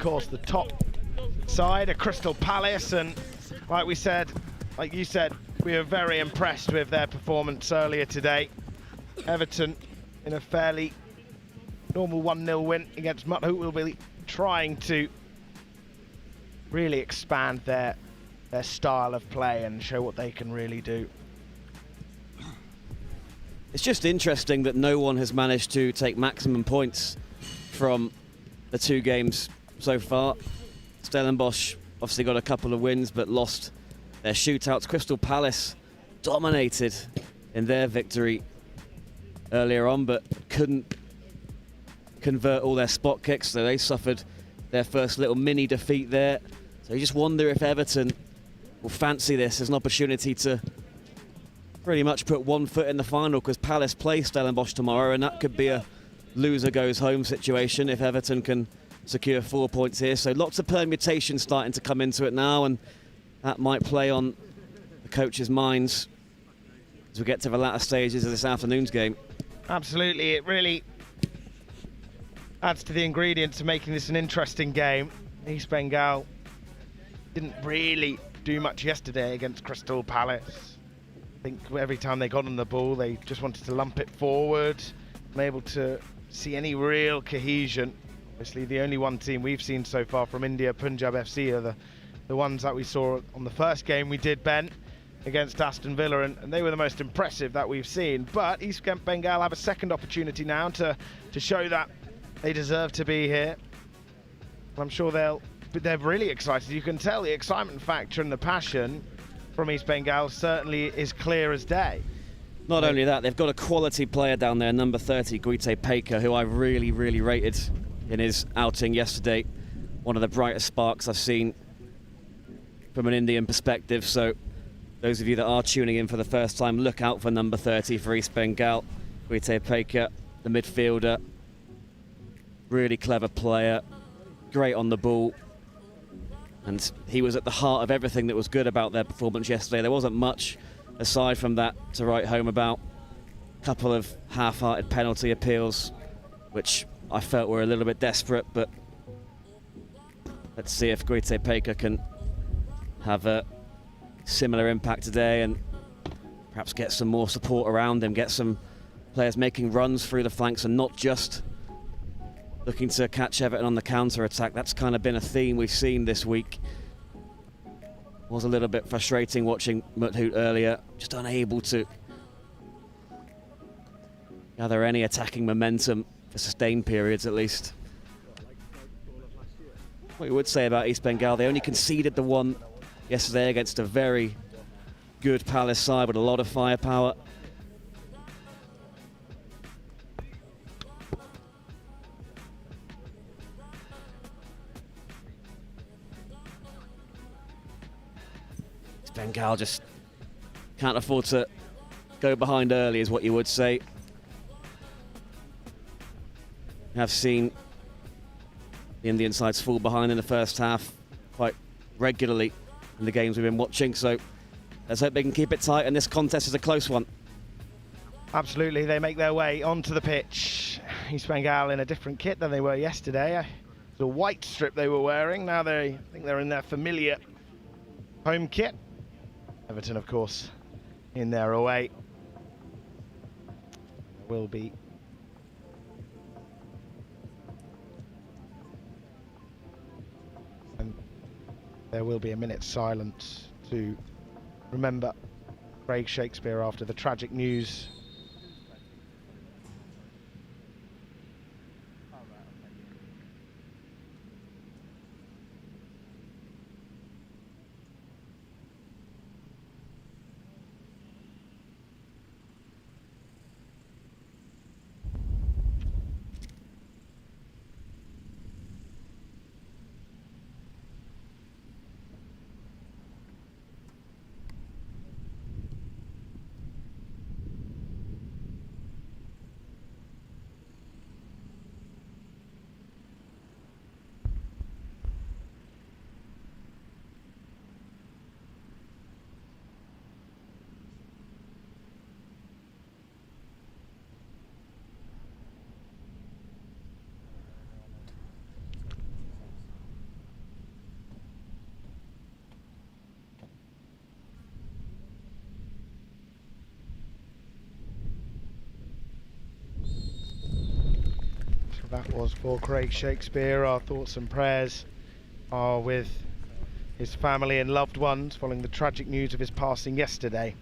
course, the top side, a Crystal Palace, and like you said, we were very impressed with their performance earlier today. Everton, in a fairly normal 1-0 win against Muthoot, will be trying to really expand their style of play and show what they can really do. It's just interesting that no one has managed to take maximum points from the 2 games so far. Stellenbosch obviously got a couple of wins but lost their shootouts. Crystal Palace dominated in their victory earlier on but couldn't convert all their spot kicks, so they suffered their first little mini defeat there. So you just wonder if Everton will fancy this as an opportunity to pretty much put one foot in the final, because Palace play Stellenbosch tomorrow and that could be a loser goes home situation if Everton can secure 4 points here. So lots of permutations starting to come into it now, and that might play on the coaches' minds as we get to the latter stages of this afternoon's game. Absolutely, it really adds to the ingredients of making this an interesting game. East Bengal didn't really do much yesterday against Crystal Palace. I think every time they got on the ball, they just wanted to lump it forward, unable to see any real cohesion. Obviously, the only one team we've seen so far from India, Punjab FC, are the ones that we saw on the first game we did, Ben, against Aston Villa, and they were the most impressive that we've seen. But East Bengal have a second opportunity now to show that they deserve to be here. I'm sure they're really excited. You can tell the excitement factor and the passion from East Bengal certainly is clear as day. Not only that, they've got a quality player down there, number 30, Guite Paker, who I really, really rated in his outing yesterday. One of the brightest sparks I've seen from an Indian perspective. So those of you that are tuning in for the first time, look out for number 30 for East Bengal. Guite Paker, the midfielder. Really clever player, great on the ball. And he was at the heart of everything that was good about their performance yesterday. There wasn't much aside from that to write home about. A couple of half-hearted penalty appeals, which I felt were a little bit desperate, but let's see if Guite Paker can have a similar impact today and perhaps get some more support around him, get some players making runs through the flanks and not just looking to catch Everton on the counter-attack. That's kind of been a theme we've seen this week. Was a little bit frustrating watching Muthoot earlier, just unable to gather any attacking momentum for sustained periods at least. What you would say about East Bengal, they only conceded the one yesterday against a very good Palace side with a lot of firepower. Bengal just can't afford to go behind early, is what you would say. We have seen the Indian sides fall behind in the first half quite regularly in the games we've been watching, so let's hope they can keep it tight, and this contest is a close one. Absolutely, they make their way onto the pitch. East Bengal in a different kit than they were yesterday. It was a white strip they were wearing. Now I think they're in their familiar home kit. Everton, of course, in their away. Will be and there will be a minute's silence to remember Craig Shakespeare after the tragic news That was for Craig Shakespeare. Our thoughts and prayers are with his family and loved ones following the tragic news of his passing yesterday.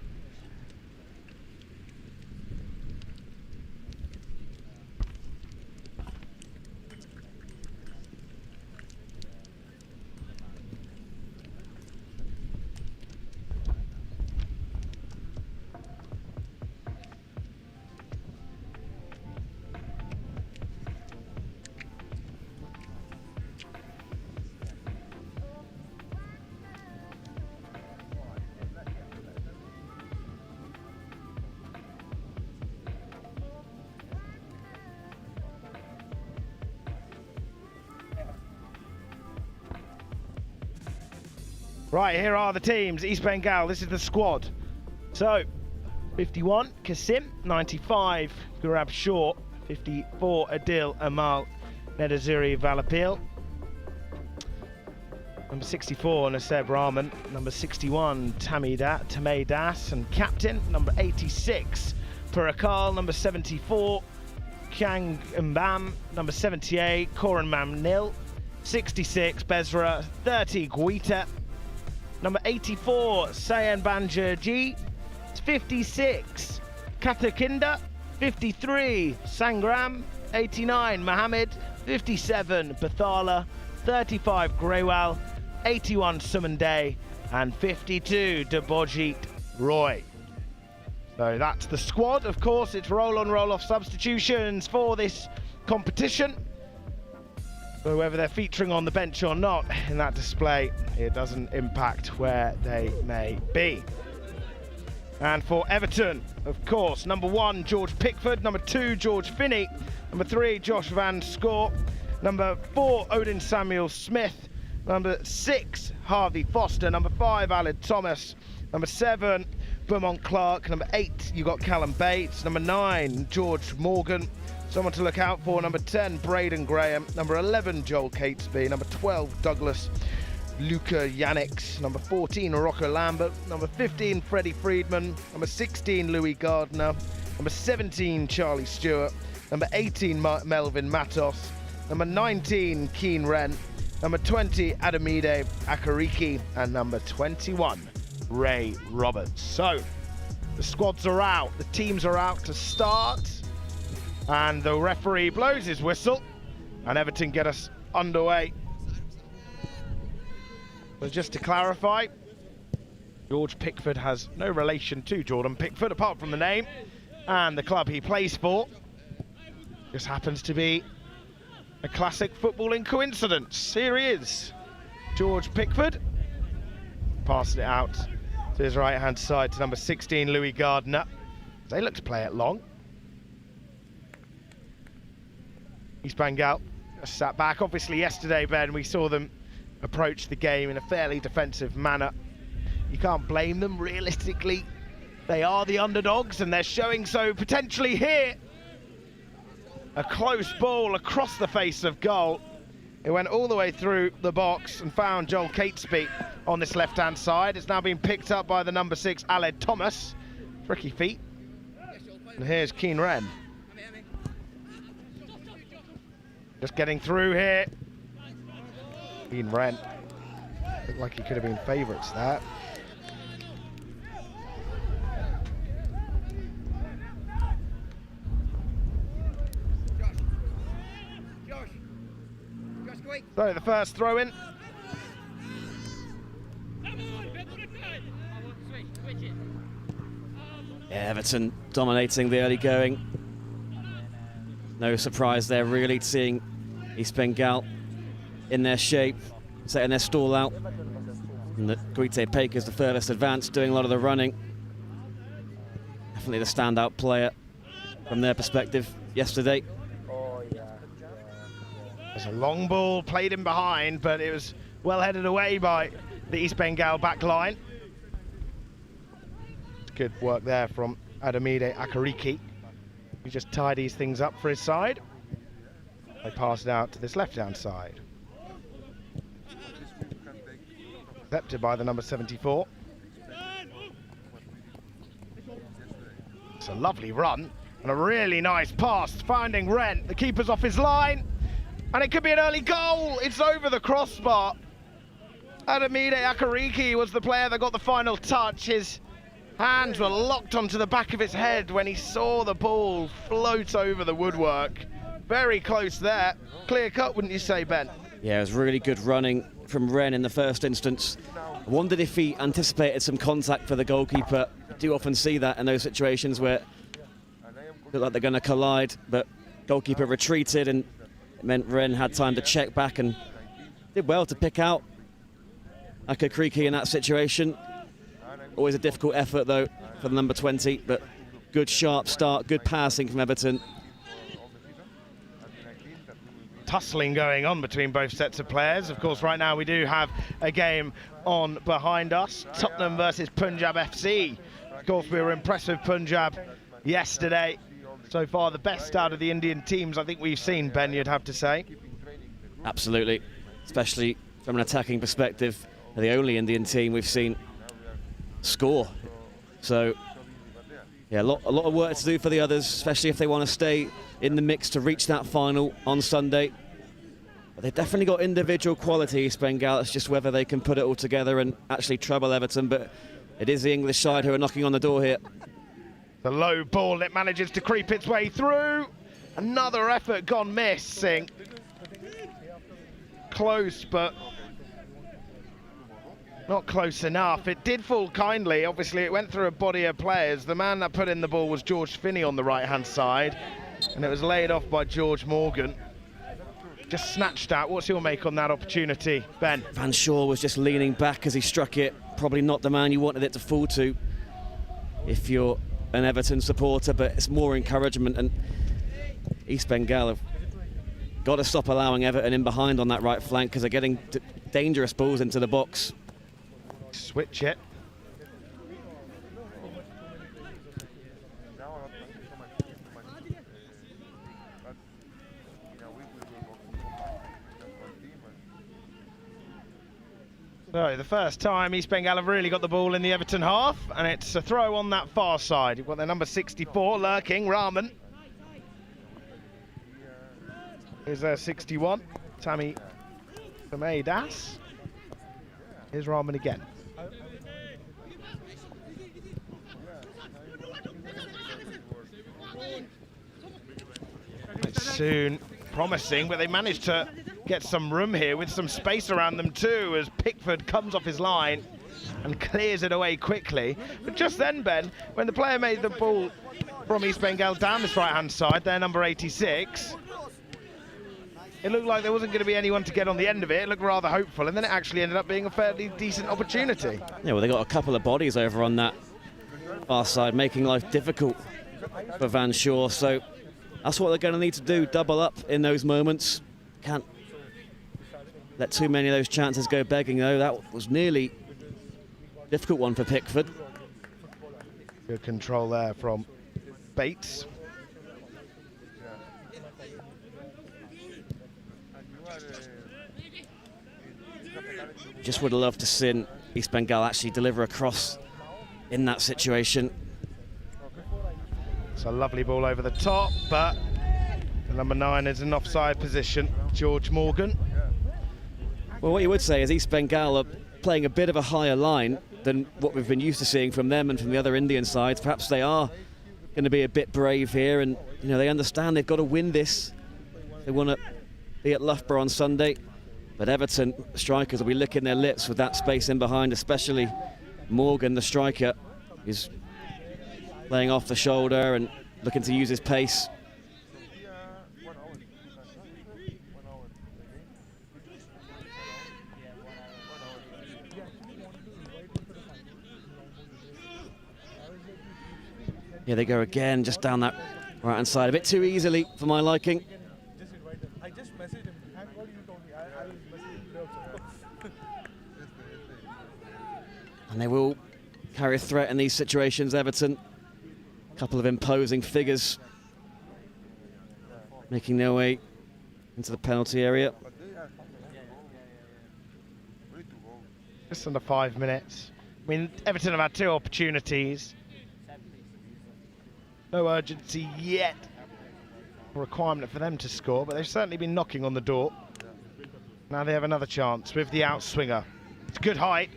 Right, here are the teams. East Bengal, this is the squad. So, 51, Kasim. 95, Gurab Shaw. 54, Adil Amal Nedazuri Valapil. Number 64, Naseb Rahman. Number 61, Tamay Das. And captain, number 86, Purakal. Number 74, Kyang Mbam. Number 78, Koran Mamnil. 66, Bezra. 30, Guita. Number 84, Sayan Banjarji. 56, Kathakinda. 53, Sangram. 89, Mohammed. 57, Bathala. 35, Grewal. 81, Suman and 52, Debojit Roy. So that's the squad. Of course, it's roll-on, roll-off substitutions for this competition. So whether they're featuring on the bench or not in that display, it doesn't impact where they may be. And for Everton, of course, number 1, George Pickford. Number 2, George Finney. Number 3, Josh Van Score. Number 4, Odin Samuel Smith. Number 6, Harvey Foster. Number 5, Aled Thomas. Number 7, Beaumont Clark. Number 8, you got Callum Bates. Number 9, George Morgan. Someone to look out for. Number 10, Braden Graham. Number 11, Joel Catesby. Number 12, Douglas Luca Yannicks. Number 14, Rocco Lambert. Number 15, Freddie Friedman. Number 16, Louis Gardner. Number 17, Charlie Stewart. Number 18, Melvin Matos. Number 19, Keen Wren. Number 20, Adamide Akariki. And number 21, Ray Roberts. So, the squads are out. The teams are out to start. And the referee blows his whistle. And Everton get us underway. So just to clarify, George Pickford has no relation to Jordan Pickford, apart from the name and the club he plays for. Just happens to be a classic footballing coincidence. Here he is, George Pickford. Passing it out to his right-hand side to number 16, Louis Gardner. They look to play it long. East Bengal sat back. Obviously yesterday, Ben, we saw them approach the game in a fairly defensive manner. You can't blame them, realistically. They are the underdogs and they're showing so potentially here. A close ball across the face of goal. It went all the way through the box and found Joel Catesby on this left-hand side. It's now been picked up by the number 6, Aled Thomas. Tricky feet. And here's Keen Wren. Just getting through here. Keen Wren. Looked like he could have been favourites there. So the first throw in. Yeah, Everton dominating the early going. No surprise there really, seeing East Bengal in their shape, setting their stall out. And that Guite Paker's the furthest advanced, doing a lot of the running. Definitely the standout player from their perspective yesterday. There's a long ball played in behind, but it was well headed away by the East Bengal back line. Good work there from Adamide Akariki. He just tidies things up for his side. They pass it out to this left-hand side. Accepted by the number 74. It's a lovely run And a really nice pass, finding Ren. The keeper's off his line, and it could be an early goal. It's over the crossbar. Adamide Akariki was the player that got the final touch. His hands were locked onto the back of his head when he saw the ball float over the woodwork. Very close there. Clear cut, wouldn't you say, Ben? Yeah, it was really good running from Ren in the first instance. I wondered if he anticipated some contact for the goalkeeper. You do often see that in those situations where look like they're going to collide, but goalkeeper retreated, and it meant Ren had time to check back and did well to pick out Akakriki in that situation. Always a difficult effort though for the number 20, but good sharp start, good passing from Everton. Tussling going on between both sets of players. Of course, right now we do have a game on behind us. Tottenham versus Punjab FC. Of course, we were impressed with Punjab yesterday. So far, the best out of the Indian teams I think we've seen, Ben, you'd have to say. Absolutely, especially from an attacking perspective. They're the only Indian team we've seen score. So, yeah, a lot of work to do for the others, especially if they want to stay in the mix to reach that final on Sunday. But they've definitely got individual quality, Bengal. It's just whether they can put it all together and actually trouble Everton. But it is the English side who are knocking on the door here. The low ball, it manages to creep its way through. Another effort gone missing. Close, but not close enough. It did fall kindly. Obviously, it went through a body of players. The man that put in the ball was George Finney on the right-hand side, and it was laid off by George Morgan. Just snatched out. What's your make on that opportunity, Ben? Van Shaw was just leaning back as he struck it. Probably not the man you wanted it to fall to if you're an Everton supporter, but it's more encouragement, and East Bengal have got to stop allowing Everton in behind on that right flank because they're getting dangerous balls into the box. Switch it. So the first time East Bengal have really got the ball in the Everton half, and it's a throw on that far side. You've got their number 64 lurking, Rahman. Here's their 61, Tammy Das. Here's Rahman again. It's soon promising, but they managed to get some room here with some space around them too as Pickford comes off his line and clears it away quickly. But just then, Ben, when the player made the ball from East Bengal down this right-hand side, their number 86, it looked like there wasn't going to be anyone to get on the end of it. It looked rather hopeful, and then it actually ended up being a fairly decent opportunity. Yeah, well, they got a couple of bodies over on that far side, making life difficult for Van Shaw. So that's what they're going to need to do, double up in those moments. Can't let too many of those chances go begging, though. That was nearly a difficult one for Pickford. Good control there from Bates. Just would have loved to see East Bengal actually deliver a cross in that situation. It's a lovely ball over the top, but the number 9 is in offside position, George Morgan. Well, what you would say is East Bengal are playing a bit of a higher line than what we've been used to seeing from them and from the other Indian sides. Perhaps they are going to be a bit brave here, and they understand they've got to win this. They want to be at Loughborough on Sunday. But Everton strikers will be licking their lips with that space in behind, especially Morgan, the striker, is laying off the shoulder and looking to use his pace. Here they go again, just down that right-hand side, a bit too easily for my liking. And they will carry a threat in these situations, Everton. A couple of imposing figures making their way into the penalty area. Just under 5 minutes. I mean, Everton have had 2 opportunities. no urgency yet, requirement for them to score, but they've certainly been knocking on the door. Now they have another chance with the outswinger. It's good height.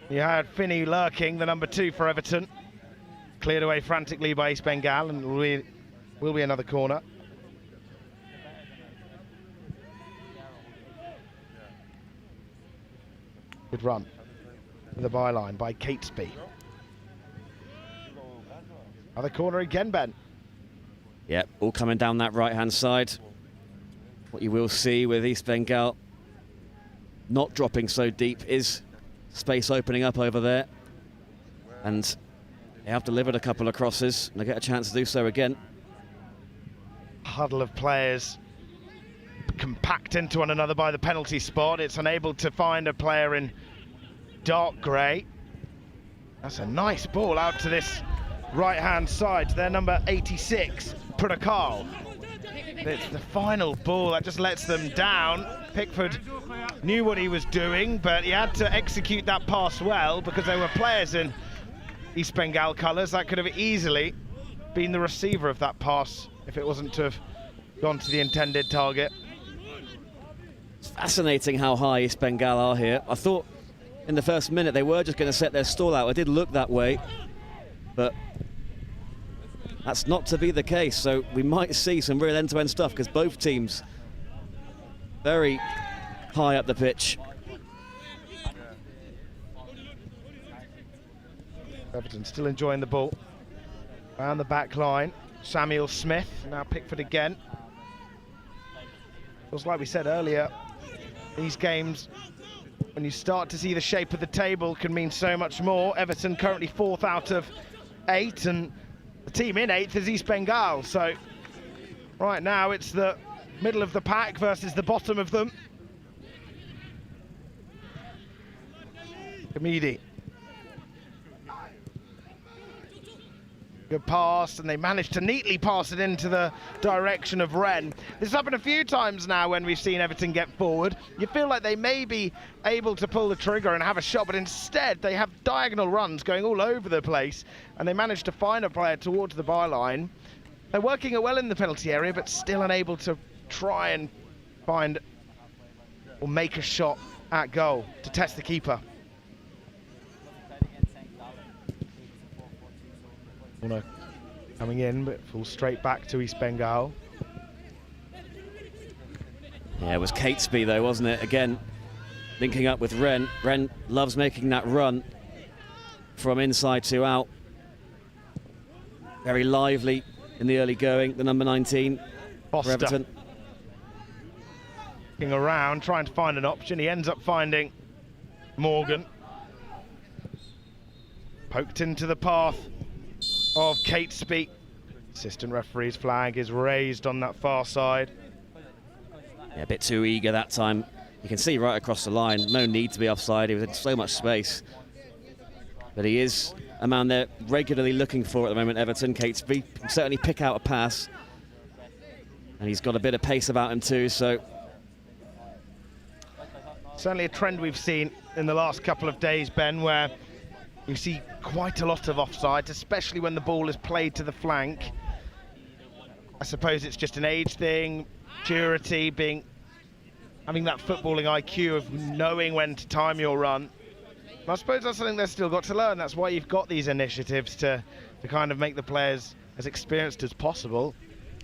You had Finney lurking, the number 2 for Everton. Cleared away frantically by East Bengal, and will be another corner. Good run to the byline by Catesby. Other corner again, Ben. Yep, all coming down that right-hand side. What you will see with East Bengal not dropping so deep is space opening up over there. And they have delivered a couple of crosses, and they get a chance to do so again. Huddle of players compact into one another by the penalty spot. It's unable to find a player in dark grey. That's a nice ball out to this right-hand side to their number 86, Prudakal. It's the final ball that just lets them down. Pickford knew what he was doing, but he had to execute that pass well because there were players in East Bengal colours that could have easily been the receiver of that pass if it wasn't to have gone to the intended target. It's fascinating how high East Bengal are here. I thought in the first minute they were just going to set their stall out. It did look that way, but that's not to be the case. So we might see some real end-to-end stuff because both teams very high up the pitch. Everton still enjoying the ball. Around the back line, Samuel Smith, now Pickford again. Just like we said earlier, these games, when you start to see the shape of the table, can mean so much more. Everton currently 4th out of 8, and the team in 8th is East Bengal. So right now it's the middle of the pack versus the bottom of them. Kamidi. Good pass, and they managed to neatly pass it into the direction of Wren. This has happened a few times now when we've seen Everton get forward. You feel like they may be able to pull the trigger and have a shot, but instead they have diagonal runs going all over the place, and they managed to find a player towards the byline. They're working it well in the penalty area, but still unable to try and find or make a shot at goal to test the keeper. Corner coming in, but falls straight back to East Bengal. Yeah, it was Catesby though, wasn't it? Again, linking up with Wren. Wren loves making that run from inside to out. Very lively in the early going, the number 19 for Everton. Looking around, trying to find an option. He ends up finding Morgan. Poked into the path of Catesby. Assistant referee's flag is raised on that far side. Yeah, a bit too eager that time. You can see right across the line, no need to be offside. He was in so much space. But he is a man they're regularly looking for at the moment, Everton. Catesby can certainly pick out a pass. And he's got a bit of pace about him too, so. Certainly a trend we've seen in the last couple of days, Ben, where you see quite a lot of offsides, especially when the ball is played to the flank. I suppose it's just an age thing, maturity, having that footballing IQ of knowing when to time your run. And I suppose that's something they've still got to learn. That's why you've got these initiatives to kind of make the players as experienced as possible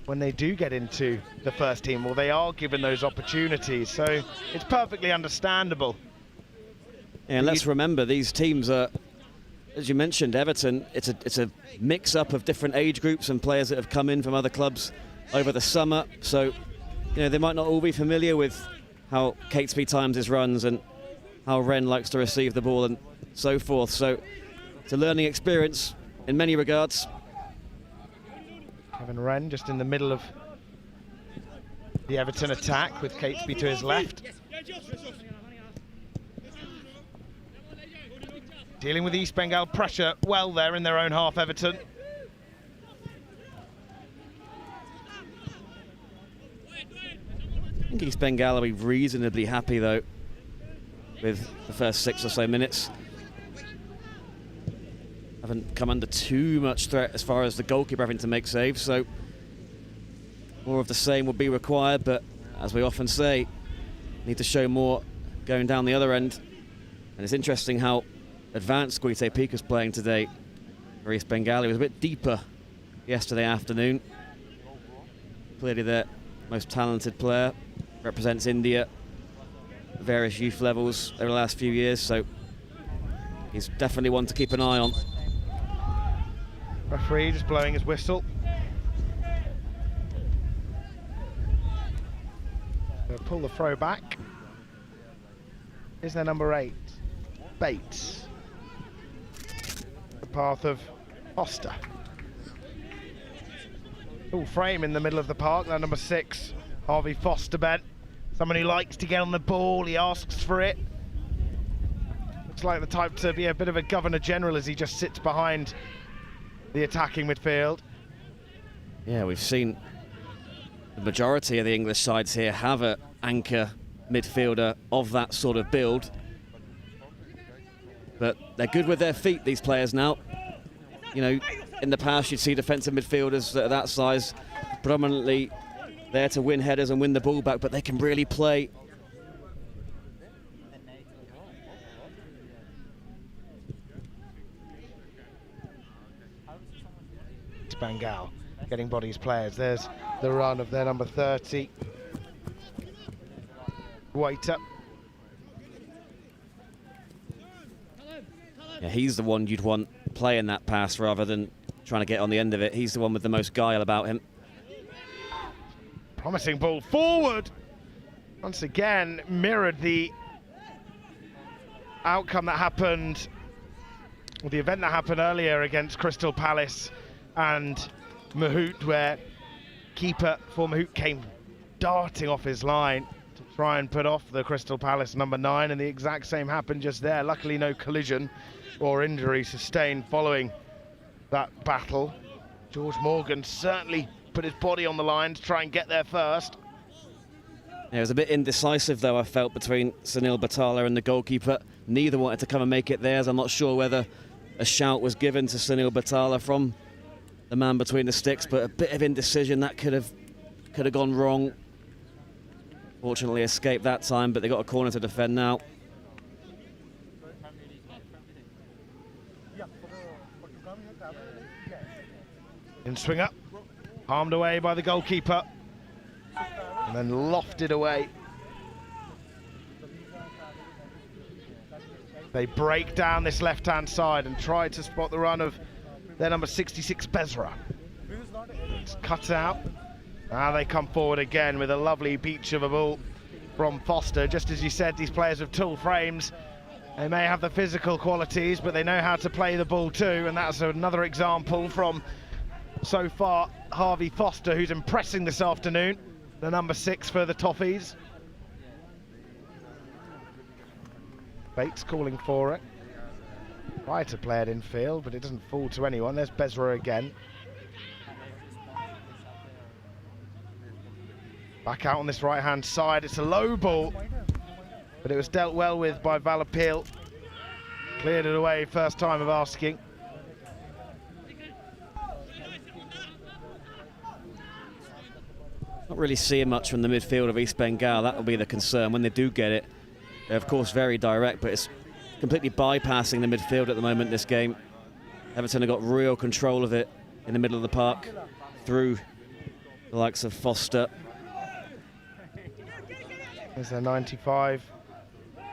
when they do get into the first team, or they are given those opportunities. So it's perfectly understandable. Yeah, and let's remember these teams are, as you mentioned, Everton, it's a mix-up of different age groups and players that have come in from other clubs over the summer. So, they might not all be familiar with how Catesby times his runs and how Wren likes to receive the ball and so forth. So, it's a learning experience in many regards. Kevin Wren just in the middle of the Everton attack with Catesby to his left. Dealing with East Bengal pressure well there in their own half, Everton. I think East Bengal will be reasonably happy though with the first 6 or so minutes. haven't come under too much threat as far as the goalkeeper having to make saves, so more of the same will be required, but as we often say, need to show more going down the other end. And it's interesting how advanced Guite Pika's playing today. East Bengal was a bit deeper yesterday afternoon. Clearly their most talented player, represents India at various youth levels over the last few years, so he's definitely one to keep an eye on. Referee just blowing his whistle. They'll pull the throw back. Is there number 8? Bates. The path of Foster. Full frame in the middle of the park. Now number 6, Harvey Foster, Ben. Someone who likes to get on the ball. He asks for it. Looks like the type to be a bit of a governor general as he just sits behind the attacking midfield. Yeah, we've seen the majority of the English sides here have an anchor midfielder of that sort of build. But they're good with their feet, these players now. You know, in the past you'd see defensive midfielders that are that size predominantly there to win headers and win the ball back, but they can really play. Bengal getting bodies players. There's the run of their number 30. Waiter. Yeah, he's the one you'd want playing that pass rather than trying to get on the end of it. He's the one with the most guile about him. Promising ball forward. Once again, mirrored the outcome that happened, or the event that happened earlier against Crystal Palace and Mahout, where keeper for Mahout came darting off his line to try and put off the Crystal Palace number 9, and the exact same happened just there. Luckily no collision or injury sustained following that battle. George Morgan certainly put his body on the line to try and get there first. Yeah, it was a bit indecisive though, I felt, between Sunil Batala and the goalkeeper. Neither wanted to come and make it theirs. I'm not sure whether a shout was given to Sunil Batala from the man between the sticks, but a bit of indecision that could have gone wrong. Fortunately escaped that time, but they got a corner to defend now. In swinger, harmed away by the goalkeeper, and then lofted away. They break down this left-hand side and try to spot the run of their number 66, Bezra. It's cut out. Now they come forward again with a lovely beach of a ball from Foster. Just as you said, these players have tall frames. They may have the physical qualities, but they know how to play the ball too, and that's another example from, so far, Harvey Foster, who's impressing this afternoon, the number 6 for the Toffees. Bates calling for it. Try to play it in field, but it doesn't fall to anyone. There's Bezra again. Back out on this right-hand side. It's a low ball, but it was dealt well with by Valapil. Cleared it away, first time of asking. Not really seeing much from the midfield of East Bengal. That will be the concern when they do get it. They're of course very direct, but it's completely bypassing the midfield at the moment, this game. Everton have got real control of it in the middle of the park through the likes of Foster. There's their 95.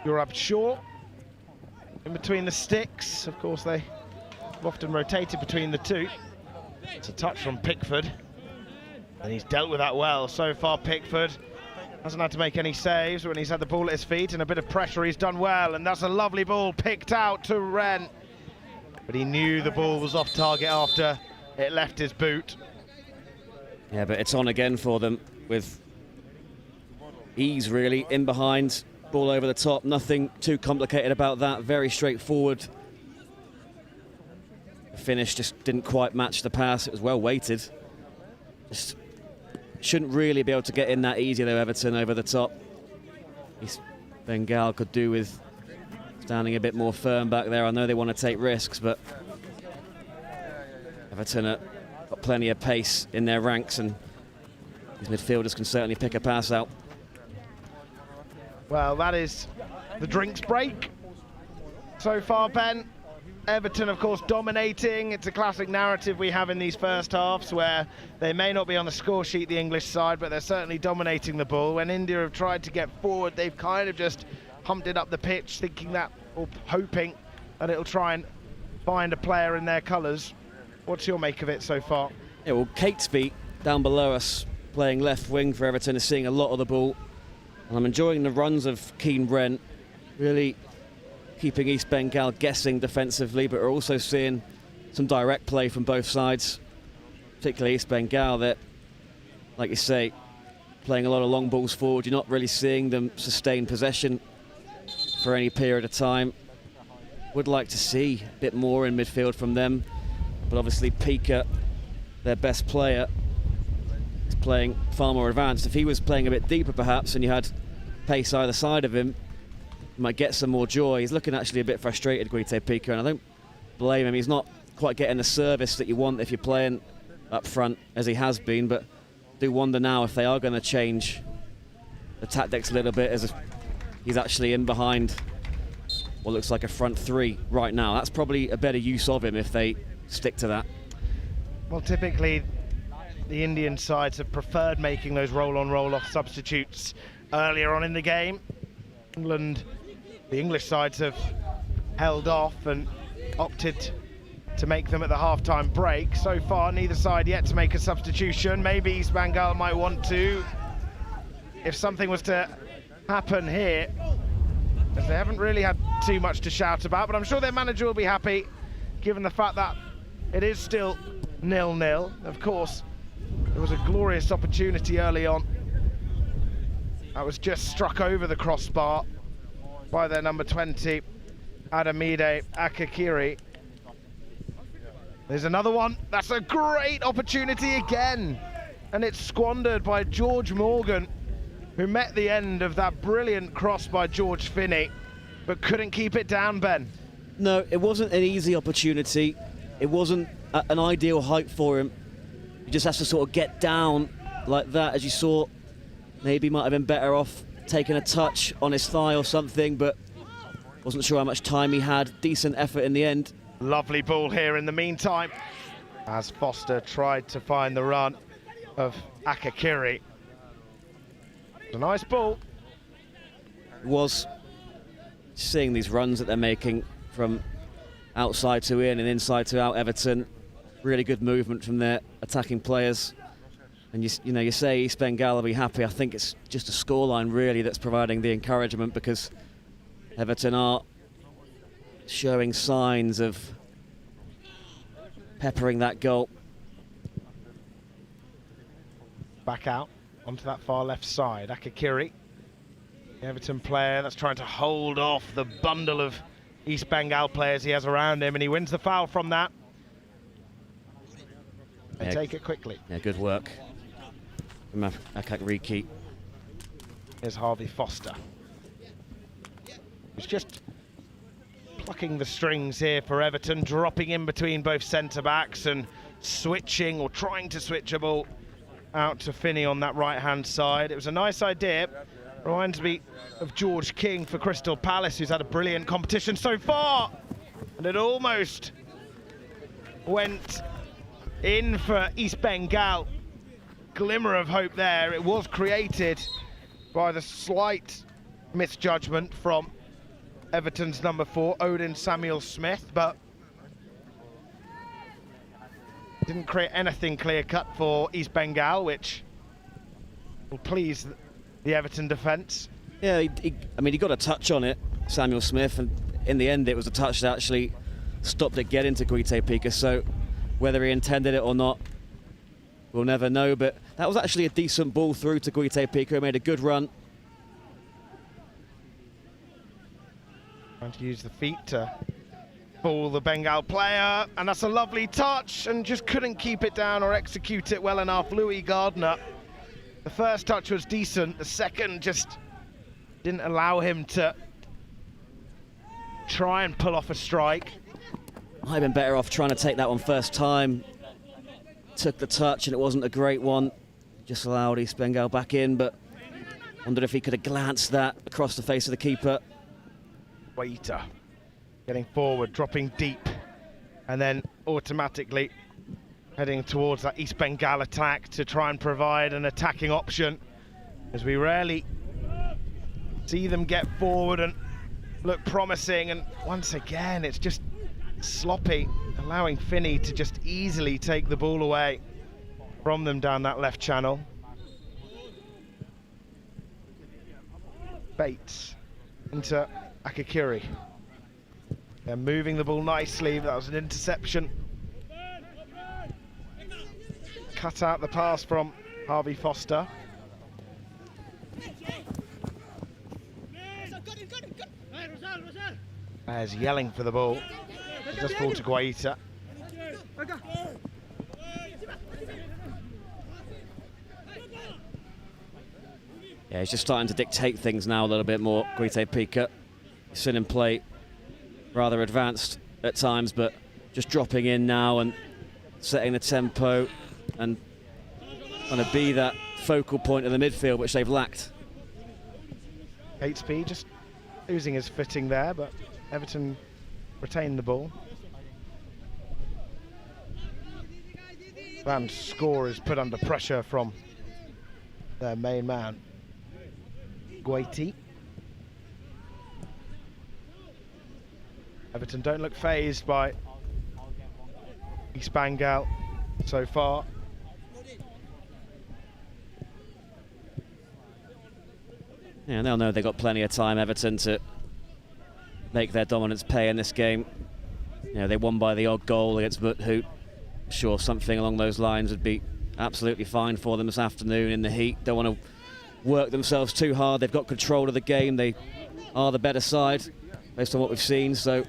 You're up short. In between the sticks. Of course, they have often rotated between the two. It's a touch from Pickford. And he's dealt with that well. So far, Pickford hasn't had to make any saves when he's had the ball at his feet, and a bit of pressure he's done well, and that's a lovely ball picked out to Wren. But he knew the ball was off target after it left his boot. Yeah, but it's on again for them with ease, really, in behind, ball over the top, nothing too complicated about that, very straightforward. The finish just didn't quite match the pass, it was well weighted. Just shouldn't really be able to get in that easy though, Everton, over the top. East Bengal could do with standing a bit more firm back there. I know they want to take risks, but Everton have got plenty of pace in their ranks, and these midfielders can certainly pick a pass out. Well, that is the drinks break so far, Ben. Everton, of course, dominating. It's a classic narrative we have in these first halves where they may not be on the score sheet, the English side, but they're certainly dominating the ball. When India have tried to get forward, they've kind of just humped it up the pitch, thinking that, or hoping that it'll try and find a player in their colours. What's your make of it so far? Yeah, well, Catesby down below us, playing left wing for Everton, is seeing a lot of the ball. And I'm enjoying the runs of Keane Brent, really keeping East Bengal guessing defensively, but we're also seeing some direct play from both sides, particularly East Bengal, that, like you say, playing a lot of long balls forward. You're not really seeing them sustain possession for any period of time. Would like to see a bit more in midfield from them, but obviously Pika, their best player, is playing far more advanced. If he was playing a bit deeper perhaps, and you had pace either side of him, might get some more joy. He's looking actually a bit frustrated, Guite Pika, and I don't blame him. He's not quite getting the service that you want if you're playing up front, as he has been, but do wonder now if they are going to change the tactics a little bit, as if he's actually in behind what looks like a front three right now. That's probably a better use of him if they stick to that. Well, typically the Indian sides have preferred making those roll-on, roll-off substitutes earlier on in the game. The English sides have held off and opted to make them at the half-time break. So far, neither side yet to make a substitution. Maybe East Bengal might want to, if something was to happen here, as they haven't really had too much to shout about, but I'm sure their manager will be happy, given the fact that it is still 0-0. Of course, there was a glorious opportunity early on that was just struck over the crossbar by their number 20, Adamide Akakiri. There's another one. That's a great opportunity again. And it's squandered by George Morgan, who met the end of that brilliant cross by George Finney, but couldn't keep it down, Ben. No, it wasn't an easy opportunity. It wasn't an ideal height for him. He just has to sort of get down like that, as you saw. Maybe might have been better off taking a touch on his thigh or something, but wasn't sure how much time he had. Decent effort in the end. Lovely ball here in the meantime, as Foster tried to find the run of Akakiri. A nice ball. It was. Seeing these runs that they're making from outside to in and inside to out, Everton, really good movement from their attacking players. And you say East Bengal will be happy. I think it's just a scoreline really that's providing the encouragement, because Everton are showing signs of peppering that goal. Back out onto that far left side, Akakiri, the Everton player that's trying to hold off the bundle of East Bengal players he has around him, and he wins the foul from that. They take it quickly. Yeah, good work from Akakiri. Here's Harvey Foster, who's just plucking the strings here for Everton, dropping in between both centre-backs and switching, or trying to switch a ball out to Finney on that right-hand side. It was a nice idea. Reminds me of George King for Crystal Palace, who's had a brilliant competition so far. And it almost went in for East Bengal. Glimmer of hope there. It was created by the slight misjudgment from Everton's number 4, Odin Samuel-Smith, but didn't create anything clear-cut for East Bengal, which will please the Everton defence. Yeah, he got a touch on it, Samuel-Smith, and in the end it was a touch that actually stopped it getting to Guite Pika, so whether he intended it or not, we'll never know, but that was actually a decent ball through to Guite Pika, who made a good run. Trying to use the feet to ball the Bengal player, and that's a lovely touch, and just couldn't keep it down or execute it well enough. Louis Gardner, the first touch was decent, the second just didn't allow him to try and pull off a strike. Might have been better off trying to take that one first time, took the touch and it wasn't a great one. Just allowed East Bengal back in, but wondered if he could have glanced that across the face of the keeper. Waiter getting forward, dropping deep, and then automatically heading towards that East Bengal attack to try and provide an attacking option, as we rarely see them get forward and look promising, and once again it's just sloppy, allowing Finney to just easily take the ball away from them down that left channel. Bates into Akakiri. They're moving the ball nicely. That was an interception. Cut out the pass from Harvey Foster. As yelling for the ball. It does fall to Guaita. Yeah, he's just starting to dictate things now a little bit more, Guite Pika. He's seen him play rather advanced at times, but just dropping in now and setting the tempo and trying to be that focal point in the midfield, which they've lacked. Catesby just losing his footing there, but Everton retained the ball. Van's score is put under pressure from their main man, Guaiti. Everton don't look phased by East Bengal so far. Yeah, they'll know they've got plenty of time, Everton, to make their dominance pay in this game. You know, they won by the odd goal against Muthoot. Sure, something along those lines would be absolutely fine for them this afternoon in the heat. Don't want to work themselves too hard. They've got control of the game. They are the better side based on what we've seen, so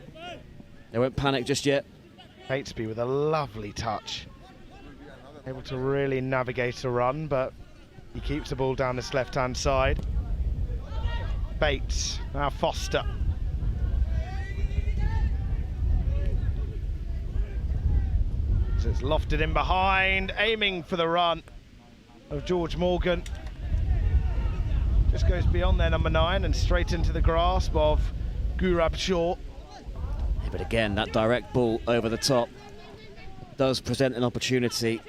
they won't panic just yet. Catesby with a lovely touch. Able to really navigate a run, but he keeps the ball down this left-hand side. Bates, now Foster. So it's lofted in behind, aiming for the run of George Morgan. Just goes beyond their number 9 and straight into the grasp of Gurab Shaw. Yeah, but again, that direct ball over the top does present an opportunity.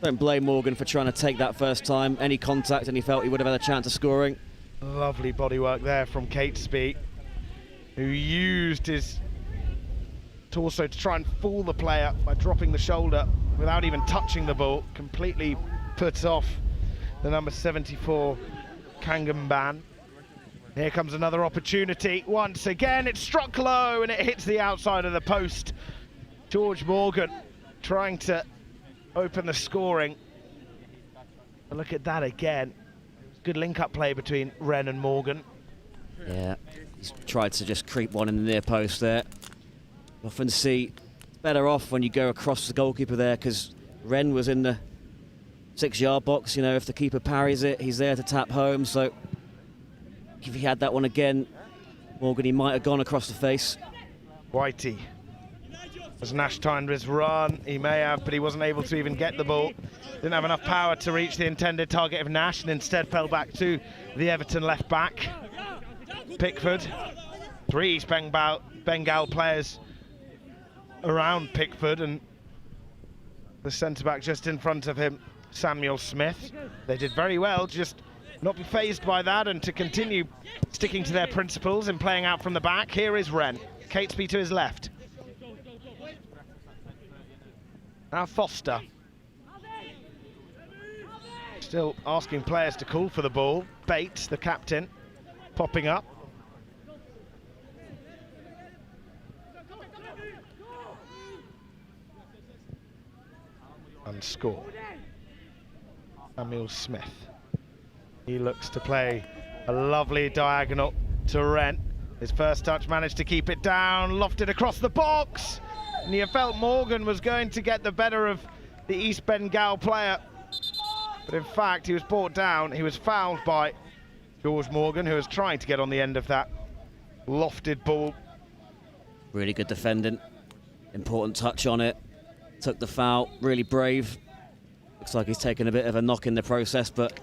Don't blame Morgan for trying to take that first time. Any contact and he felt he would have had a chance of scoring. Lovely bodywork there from Catesby, who used his torso to try and fool the player by dropping the shoulder without even touching the ball. Completely puts off the number 74 Kangamban. Here comes another opportunity. Once again, it's struck low and it hits the outside of the post. George Morgan trying to open the scoring. But look at that again. Good link-up play between Wren and Morgan. Yeah, he's tried to just creep one in the near post there. You often see it's better off when you go across the goalkeeper there, because Wren was in the 6-yard box. You know, if the keeper parries it, he's there to tap home. So if he had that one again, Morgan, he might have gone across the face. Whitey. As Nash timed his run, he may have, but he wasn't able to even get the ball. Didn't have enough power to reach the intended target of Nash, and instead fell back to the Everton left back. Pickford. 3 East Bengal players around Pickford, and the centre-back just in front of him, Samuel Smith. They did very well, just not be fazed by that and to continue sticking to their principles and playing out from the back. Here is Wren. Catesby to his left. Now Foster. Still asking players to call for the ball. Bates, the captain, popping up. And score. Samuel Smith. He looks to play a lovely diagonal to Wren. His first touch managed to keep it down, lofted across the box. And you felt Morgan was going to get the better of the East Bengal player. But in fact, he was brought down. He was fouled by George Morgan, who was trying to get on the end of that lofted ball. Really good defending. Important touch on it. Took the foul. Really brave. Looks like he's taken a bit of a knock in the process, but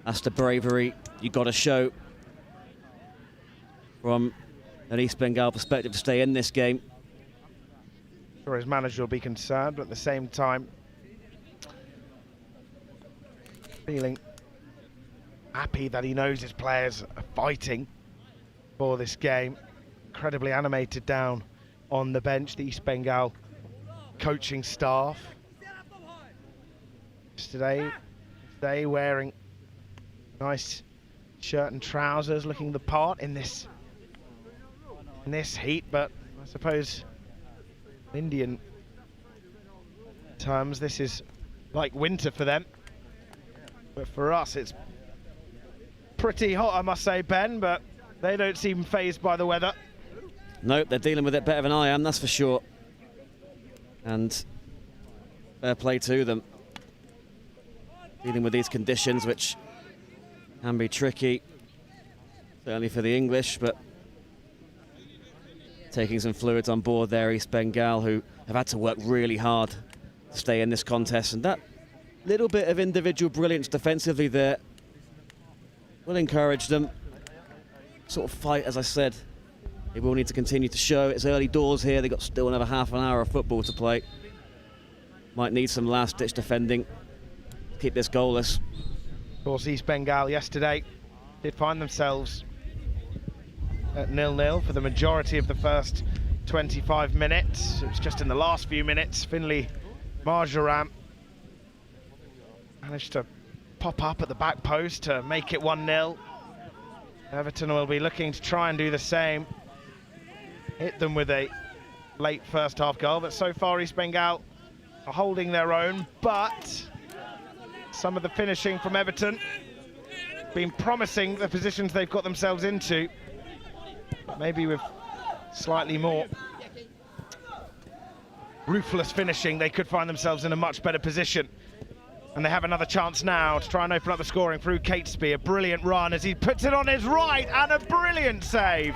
that's the bravery you've got to show from an East Bengal perspective to stay in this game. Sure, his manager will be concerned, but at the same time, feeling happy that he knows his players are fighting for this game. Incredibly animated down on the bench, the East Bengal coaching staff. Today wearing nice shirt and trousers, looking the part in this heat, but I suppose in Indian terms this is like winter for them. But for us it's pretty hot, I must say, Ben, but they don't seem fazed by the weather. Nope, they're dealing with it better than I am, that's for sure. And fair play to them. Dealing with these conditions, which can be tricky, certainly for the English, but taking some fluids on board there, East Bengal, who have had to work really hard to stay in this contest, and that little bit of individual brilliance defensively there will encourage them. Sort of fight, as I said, they will need to continue to show. It's early doors here, they've got still another half an hour of football to play. Might need some last-ditch defending. Keep this goalless. Of course, East Bengal yesterday did find themselves at 0-0 for the majority of the first 25 minutes. It was just in the last few minutes Finley Marjoram managed to pop up at the back post to make it 1-0. Everton will be looking to try and do the same. Hit them with a late first half goal, but so far East Bengal are holding their own, but some of the finishing from Everton been promising, the positions they've got themselves into. Maybe with slightly more ruthless finishing, they could find themselves in a much better position. And they have another chance now to try and open up the scoring through Catesby. A brilliant run as he puts it on his right, and a brilliant save.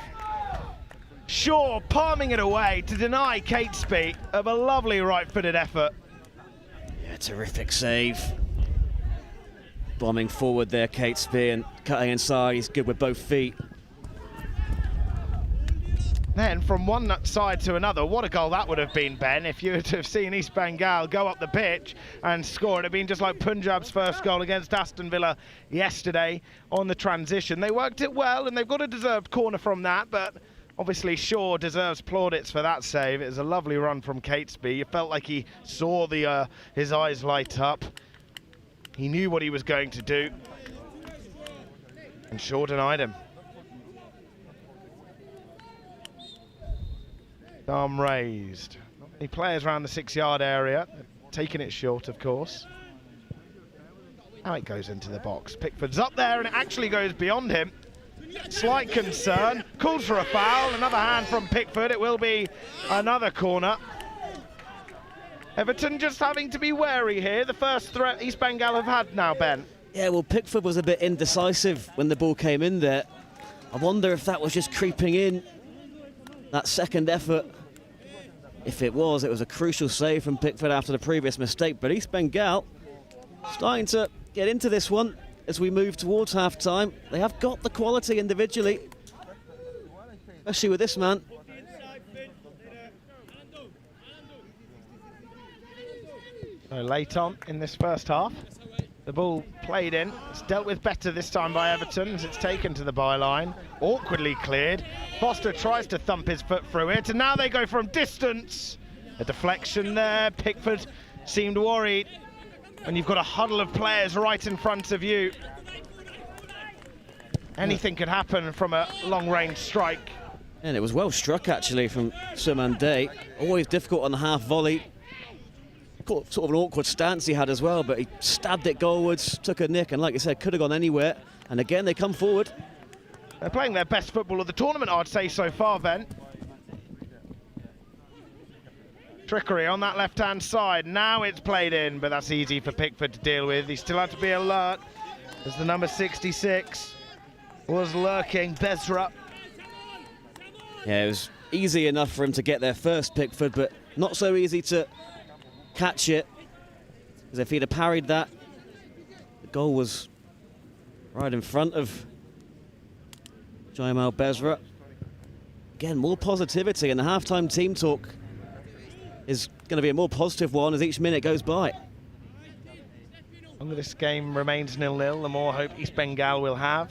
Shaw palming it away to deny Catesby of a lovely right-footed effort. Yeah, terrific save. Bombing forward there, Catesby, and cutting inside, he's good with both feet. Then from one side to another, what a goal that would have been, Ben, if you would have seen East Bengal go up the pitch and score. It would have been just like Punjab's first goal against Aston Villa yesterday on the transition. They worked it well, and they've got a deserved corner from that, but obviously Shaw deserves plaudits for that save. It was a lovely run from Catesby. You felt like he saw his eyes light up. He knew what he was going to do, and Shaw denied him. Arm raised. Not many players around the 6-yard area. Taking it short, of course. Now it goes into the box. Pickford's up there, and it actually goes beyond him. Slight concern. Calls for a foul. Another hand from Pickford. It will be another corner. Everton just having to be wary here. The first threat East Bengal have had now, Ben. Yeah, well, Pickford was a bit indecisive when the ball came in there. I wonder if that was just creeping in, that second effort. If it was a crucial save from Pickford after the previous mistake. But East Bengal starting to get into this one as we move towards half-time. They have got the quality individually, especially with this man. So late on in this first half, the ball played in. It's dealt with better this time by Everton as it's taken to the byline. Awkwardly cleared. Foster tries to thump his foot through it, and now they go from distance. A deflection there. Pickford seemed worried when you've got a huddle of players right in front of you. Anything could happen from a long-range strike. And it was well struck, actually, from Suman Day. Always difficult on the half volley. Sort of an awkward stance he had as well, but he stabbed it goalwards, took a nick, and like I said, could have gone anywhere. And again, they come forward. They're playing their best football of the tournament, I'd say, so far, Ben. Trickery on that left-hand side. Now it's played in, but that's easy for Pickford to deal with. He still had to be alert as the number 66 was lurking. Bezra. Yeah, it was easy enough for him to get there first, Pickford, but not so easy to catch it. Because if he'd have parried that, the goal was right in front of Jamal Bezra. Again, more positivity, and the halftime team talk is going to be a more positive one as each minute goes by. The longer this game remains 0-0, the more hope East Bengal will have.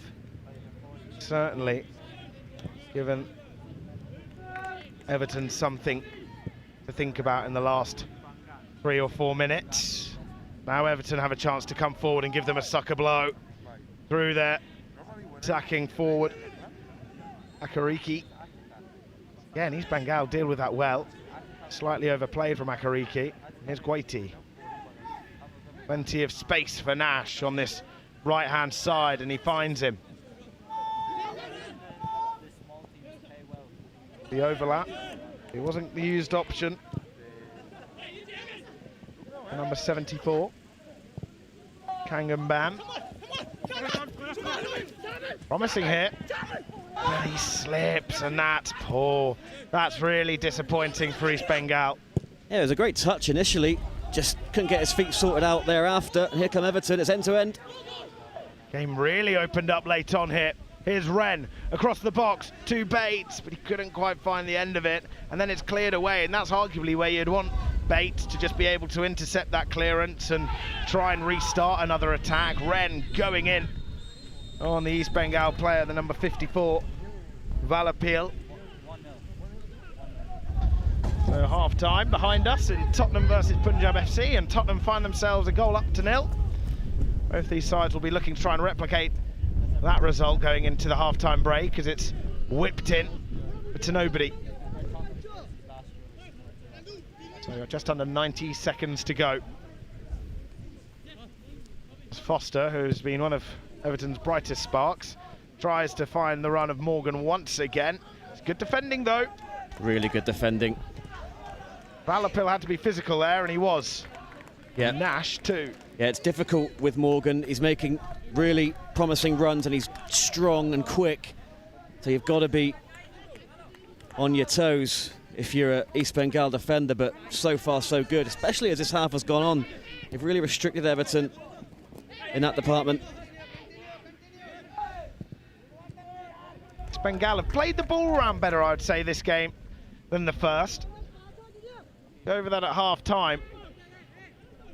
Certainly, given Everton something to think about in the last 3 or 4 minutes. Now Everton have a chance to come forward and give them a sucker blow through their attacking forward. Akariki. Again, East Bengal deal with that well. Slightly overplayed from Akariki. Here's Guaiti. Plenty of space for Nash on this right-hand side, and he finds him. The overlap. It wasn't the used option. Number 74. Kangamban. Promising here. And he slips, and that's poor. That's really disappointing for East Bengal. Yeah, it was a great touch initially. Just couldn't get his feet sorted out thereafter. And here come Everton, it's end-to-end. Game really opened up late on here. Here's Wren across the box to Bates, but he couldn't quite find the end of it. And then it's cleared away, and that's arguably where you'd want Bates to just be able to intercept that clearance and try and restart another attack. Wren going in on the East Bengal player, the number 54, Valapil. So half-time behind us in Tottenham versus Punjab FC, and Tottenham find themselves a goal up to 0. Both these sides will be looking to try and replicate that result going into the half-time break, as it's whipped in but to nobody. So just under 90 seconds to go. Foster, who's been one of Everton's brightest sparks, tries to find the run of Morgan once again. It's good defending though. Really good defending. Valapil had to be physical there, and he was. Yeah. Nash too. Yeah, it's difficult with Morgan. He's making really promising runs, and he's strong and quick. So you've got to be on your toes if you're an East Bengal defender, but so far so good, especially as this half has gone on. They've really restricted Everton in that department. Bengal have played the ball around better, I would say, this game than the first. Go over that at half-time.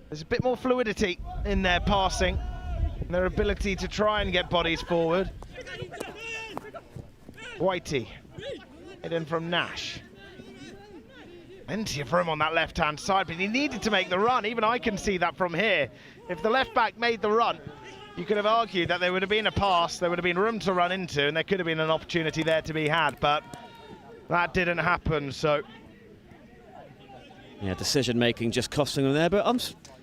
There's a bit more fluidity in their passing, and their ability to try and get bodies forward. Whitey, hit in from Nash. Plenty of room on that left-hand side, but he needed to make the run. Even I can see that from here. If the left-back made the run, you could have argued that there would have been a pass, there would have been room to run into, and there could have been an opportunity there to be had, but that didn't happen, so... Yeah, decision-making just costing them there, but I'm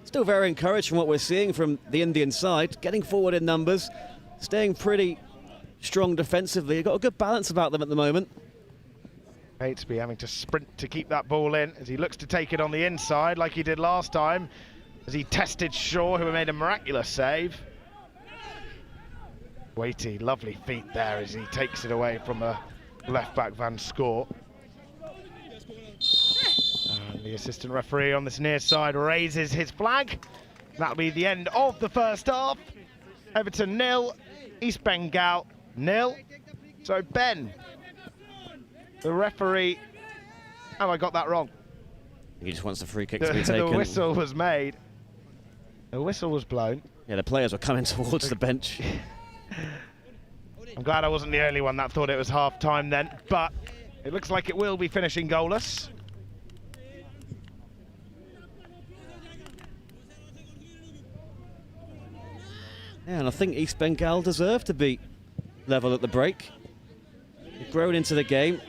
still very encouraged from what we're seeing from the Indian side, getting forward in numbers, staying pretty strong defensively. They've got a good balance about them at the moment. Batesby having to sprint to keep that ball in as he looks to take it on the inside like he did last time, as he tested Shaw, who made a miraculous save. Waity, lovely feet there as he takes it away from the left-back Van Score. And the assistant referee on this near side raises his flag. That'll be the end of the first half. Everton 0, East Bengal 0. So Ben, the referee, have I got that wrong? He just wants the free kick to be taken. The whistle was made. The whistle was blown. Yeah, the players were coming towards the bench. I'm glad I wasn't the only one that thought it was half-time then, but it looks like it will be finishing goalless. Yeah, and I think East Bengal deserved to be level at the break. They've grown into the game.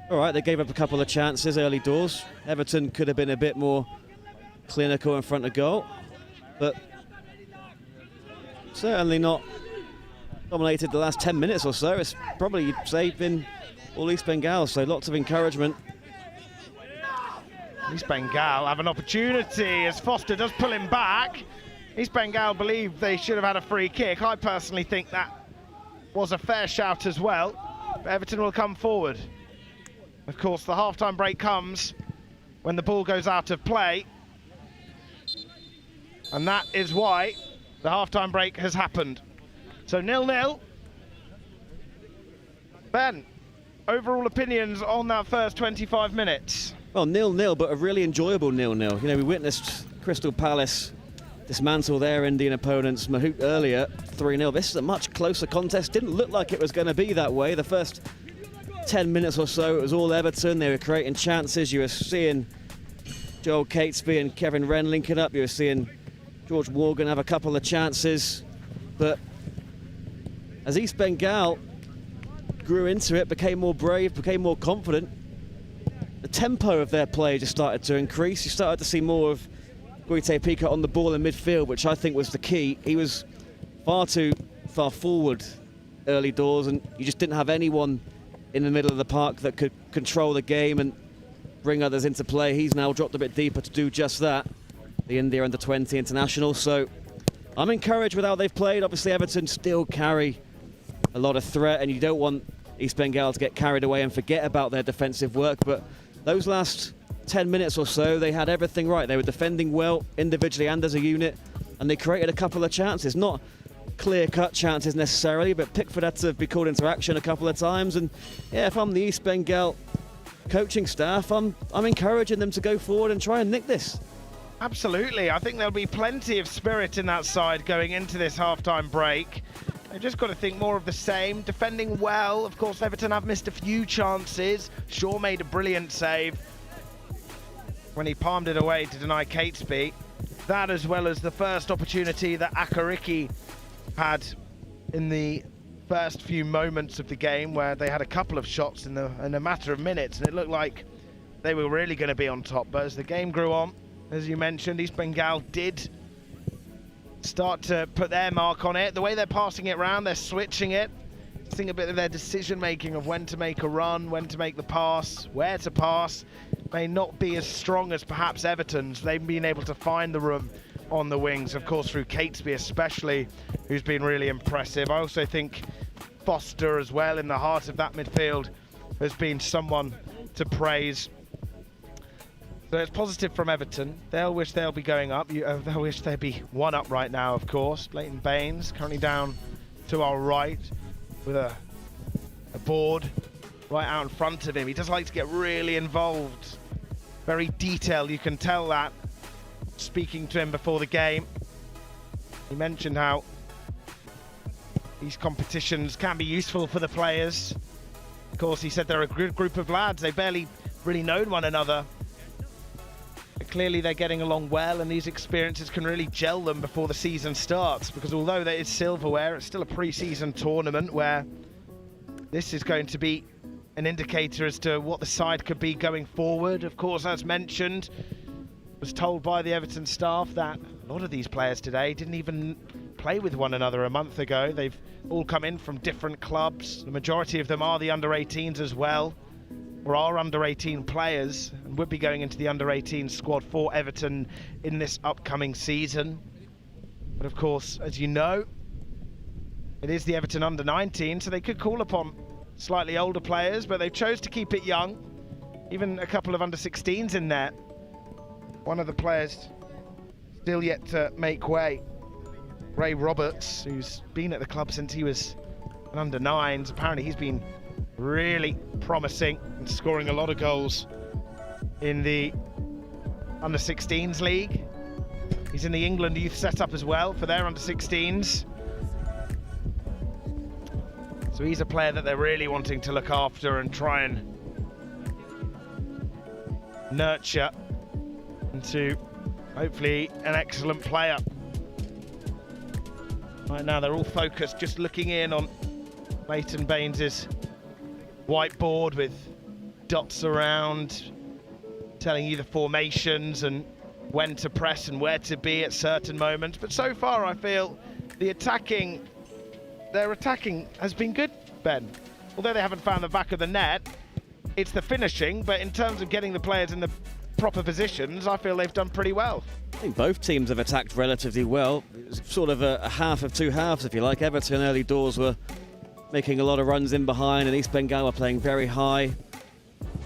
All right, they gave up a couple of chances early doors. Everton could have been a bit more clinical in front of goal, but certainly not dominated the last 10 minutes or so. It's probably, you'd say, been all East Bengal, so lots of encouragement. East Bengal have an opportunity as Foster does pull him back. East Bengal believe they should have had a free kick. I personally think that was a fair shout as well, but Everton will come forward. Of course, the half-time break comes when the ball goes out of play. And that is why the half-time break has happened. So 0-0. Ben, overall opinions on that first 25 minutes? Well, 0-0, but a really enjoyable 0-0. You know, we witnessed Crystal Palace dismantle their Indian opponents, Mahout, earlier, 3-0. This is a much closer contest. Didn't look like it was going to be that way. The first 10 minutes or so, it was all Everton. They were creating chances. You were seeing Joel Catesby and Kevin Wren linking up. You were seeing George Morgan have a couple of chances. But as East Bengal grew into it, became more brave, became more confident, the tempo of their play just started to increase. You started to see more of Guite Pica on the ball in midfield, which I think was the key. He was far too far forward early doors, and you just didn't have anyone in the middle of the park that could control the game and bring others into play. He's now dropped a bit deeper to do just that, the India under-20 international. So I'm encouraged with how they've played. Obviously, Everton still carry a lot of threat, and you don't want East Bengal to get carried away and forget about their defensive work. But those last 10 minutes or so, they had everything right. They were defending well, individually and as a unit, and they created a couple of chances. Not clear-cut chances necessarily, but Pickford had to be called into action a couple of times. And yeah, if I'm the East Bengal coaching staff, I'm encouraging them to go forward and try and nick this. Absolutely. I think there'll be plenty of spirit in that side going into this half-time break. They've just got to think more of the same. Defending well. Of course, Everton have missed a few chances. Shaw made a brilliant save when he palmed it away to deny Catesby. That, as well as the first opportunity that Akariki had in the first few moments of the game, where they had a couple of shots in a matter of minutes, and it looked like they were really going to be on top. But as the game grew on, as you mentioned, East Bengal did start to put their mark on it. The way they're passing it around, they're switching it. Seeing a bit of their decision making of when to make a run, when to make the pass, where to pass, may not be as strong as perhaps Everton's. They've been able to find the room on the wings, of course, through Catesby especially, who's been really impressive. I also think Foster as well, in the heart of that midfield, has been someone to praise. So it's positive from Everton. They'll wish they'll be going up. They'll wish they'd be one up right now, of course. Leighton Baines currently down to our right with a board right out in front of him. He does like to get really involved. Very detailed, you can tell that. Speaking to him before the game, he mentioned how these competitions can be useful for the players. Of course, he said they're a good group of lads. They barely really known one another. But clearly they're getting along well, and these experiences can really gel them before the season starts, because although there is silverware, it's still a pre-season tournament where this is going to be an indicator as to what the side could be going forward. Of course, as mentioned, was told by the Everton staff that a lot of these players today didn't even play with one another a month ago. They've all come in from different clubs. The majority of them are the under-18s as well, or are under-18 players, and would be going into the under-18 squad for Everton in this upcoming season. But of course, as you know, it is the Everton under-19, so they could call upon slightly older players, but they chose to keep it young. Even a couple of under-16s in there. One of the players still yet to make way, Ray Roberts, who's been at the club since he was an under-9s. Apparently he's been really promising and scoring a lot of goals in the under-16s league. He's in the England youth setup as well for their under-16s. So he's a player that they're really wanting to look after and try and nurture into hopefully an excellent player. Right now they're all focused, just looking in on Leighton Baines' whiteboard with dots around, telling you the formations and when to press and where to be at certain moments. But so far I feel their attacking has been good, Ben. Although they haven't found the back of the net, it's the finishing, but in terms of getting the players in the proper positions, I feel they've done pretty well. I think both teams have attacked relatively well. It was sort of a half of two halves, if you like. Everton early doors were making a lot of runs in behind, and East Bengal were playing very high.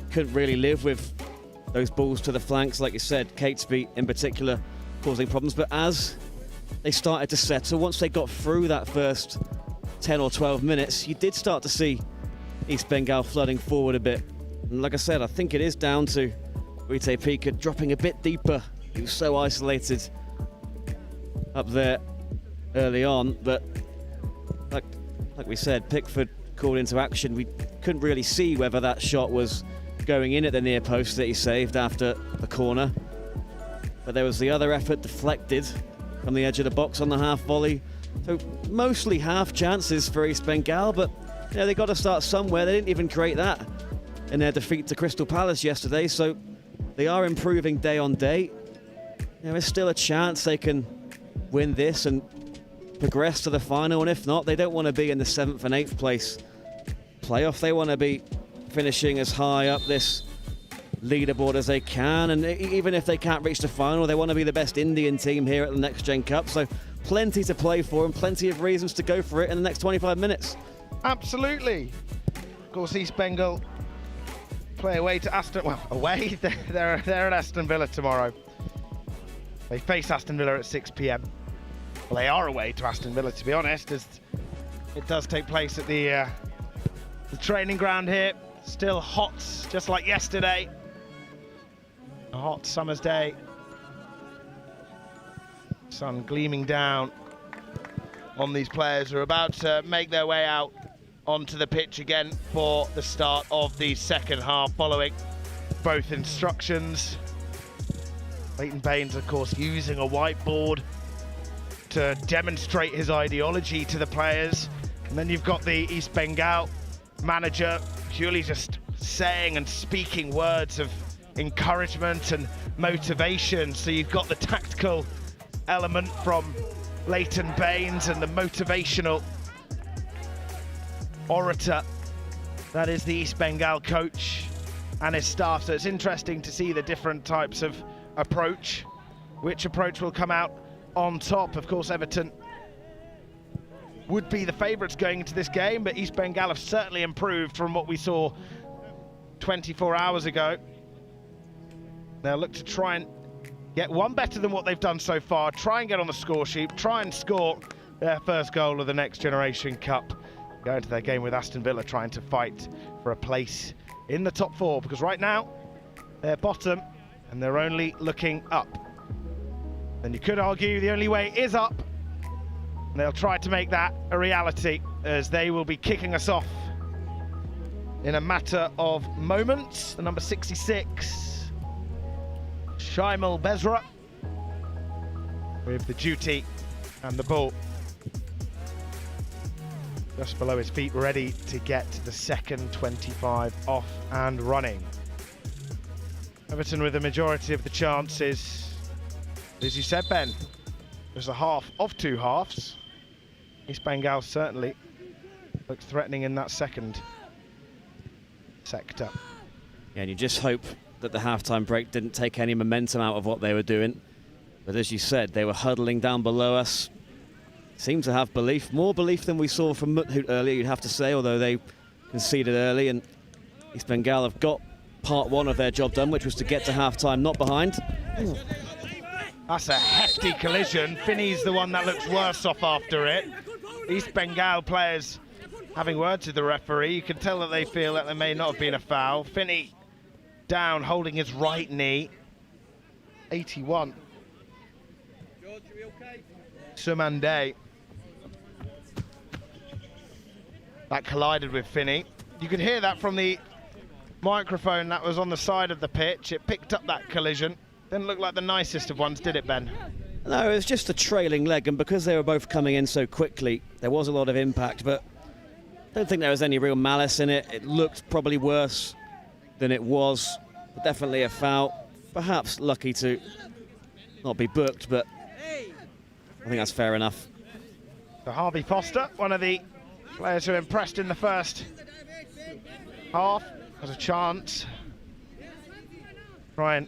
Couldn't really live with those balls to the flanks, like you said. Catesby in particular causing problems, but as they started to settle, once they got through that first 10 or 12 minutes, you did start to see East Bengal flooding forward a bit. And like I said, I think it is down to Guite Pika dropping a bit deeper. He was so isolated up there early on, but like we said, Pickford called into action. We couldn't really see whether that shot was going in at the near post that he saved after the corner. But there was the other effort deflected from the edge of the box on the half volley. So mostly half chances for East Bengal, but you know, they got to start somewhere. They didn't even create that in their defeat to Crystal Palace yesterday, so they are improving day on day. There is still a chance they can win this and progress to the final, and if not, they don't want to be in the 7th and 8th place playoff. They want to be finishing as high up this leaderboard as they can, and even if they can't reach the final, they want to be the best Indian team here at the Next Gen Cup. So plenty to play for and plenty of reasons to go for it in the next 25 minutes. Absolutely. Of course, East Bengal play away to Aston. Well, away. They're at Aston Villa tomorrow. They face Aston Villa at 6 p.m. Well, they are away to Aston Villa, to be honest, as it does take place at the training ground here. Still hot, just like yesterday. A hot summer's day. Sun gleaming down on these players who are about to make their way out onto the pitch again for the start of the second half, following both instructions. Leighton Baines, of course, using a whiteboard to demonstrate his ideology to the players. And then you've got the East Bengal manager purely just saying and speaking words of encouragement and motivation. So you've got the tactical element from Leighton Baines and the motivational orator that is the East Bengal coach and his staff. So it's interesting to see the different types of approach. Which approach will come out on top? Of course, Everton would be the favourites going into this game, but East Bengal have certainly improved from what we saw 24 hours ago. They'll look to try and get one better than what they've done so far, try and get on the score sheet, try and score their first goal of the Next Generation Cup. Go into their game with Aston Villa trying to fight for a place in the top 4, because right now they're bottom and they're only looking up. And you could argue the only way is up. And they'll try to make that a reality, as they will be kicking us off in a matter of moments. The number 66, Shaimal Bezra, with the duty and the ball just below his feet, ready to get the second 25 off and running. Everton with the majority of the chances. As you said, Ben, there's a half of two halves. East Bengal certainly looks threatening in that second sector. Yeah, and you just hope that the halftime break didn't take any momentum out of what they were doing. But as you said, they were huddling down below us. Seemed to have belief, more belief than we saw from Muthoot earlier, you'd have to say, although they conceded early. And East Bengal have got part one of their job done, which was to get to halftime not behind. Ooh. That's a hefty collision. Finney's the one that looks worse off after it. East Bengal players having words with the referee. You can tell that they feel that there may not have been a foul. Finney down, holding his right knee. 81. Sumande. That collided with Finney. You could hear that from the microphone that was on the side of the pitch. It picked up that collision. Didn't look like the nicest of ones, did it, Ben? No, it was just a trailing leg, and because they were both coming in so quickly, there was a lot of impact, but I don't think there was any real malice in it. It looked probably worse than it was, but definitely a foul. Perhaps lucky to not be booked, but I think that's fair enough. So Harvey Foster, one of the players who impressed in the first half, has a chance. Try and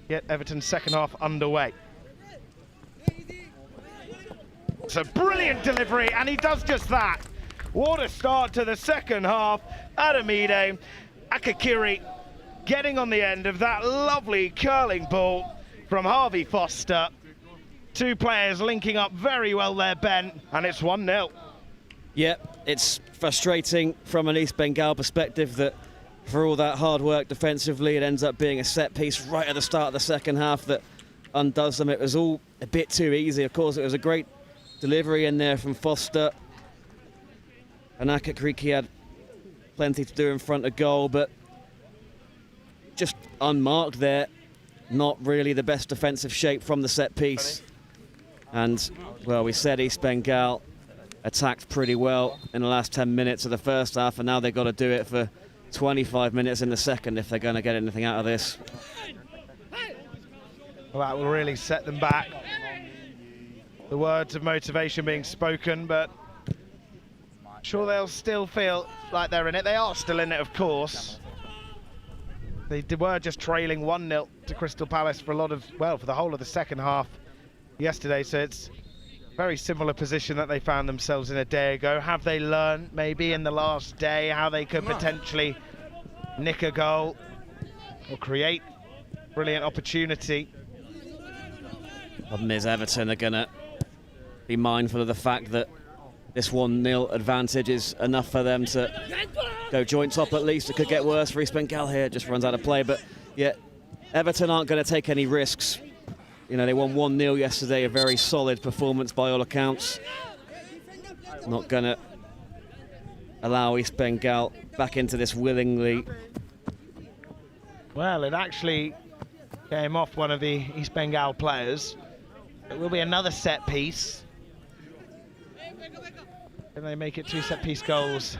get Everton's second half underway. It's a brilliant delivery, and he does just that. What a start to the second half. Adamide Akakiri getting on the end of that lovely curling ball from Harvey Foster. Two players linking up very well there, Ben, and it's 1-0. Yep, it's frustrating from an East Bengal perspective that for all that hard work defensively, it ends up being a set piece right at the start of the second half that undoes them. It was all a bit too easy. Of course, it was a great delivery in there from Foster. And Akakriki had plenty to do in front of goal, but just unmarked there. Not really the best defensive shape from the set piece. And, well, we said East Bengal attacked pretty well in the last 10 minutes of the first half, and now they've got to do it for 25 minutes in the second if they're going to get anything out of this. Well, that will really set them back. The words of motivation being spoken, but I'm sure they'll still feel like they're in it. They are still in it, of course. They were just trailing 1-0 to Crystal Palace for a lot of, well, for the whole of the second half yesterday, so it's a very similar position that they found themselves in a day ago. Have they learned maybe in the last day how they could potentially nick a goal or create brilliant opportunity? Problem is Everton are going to be mindful of the fact that this 1-0 advantage is enough for them to go joint top at least. It could get worse for East Bengal here, just runs out of play, but yeah, Everton aren't going to take any risks. You know, they won 1-0 yesterday, a very solid performance by all accounts. Not going to allow East Bengal back into this willingly. Well, it actually came off one of the East Bengal players. It will be another set piece. Can they make it 2 set piece goals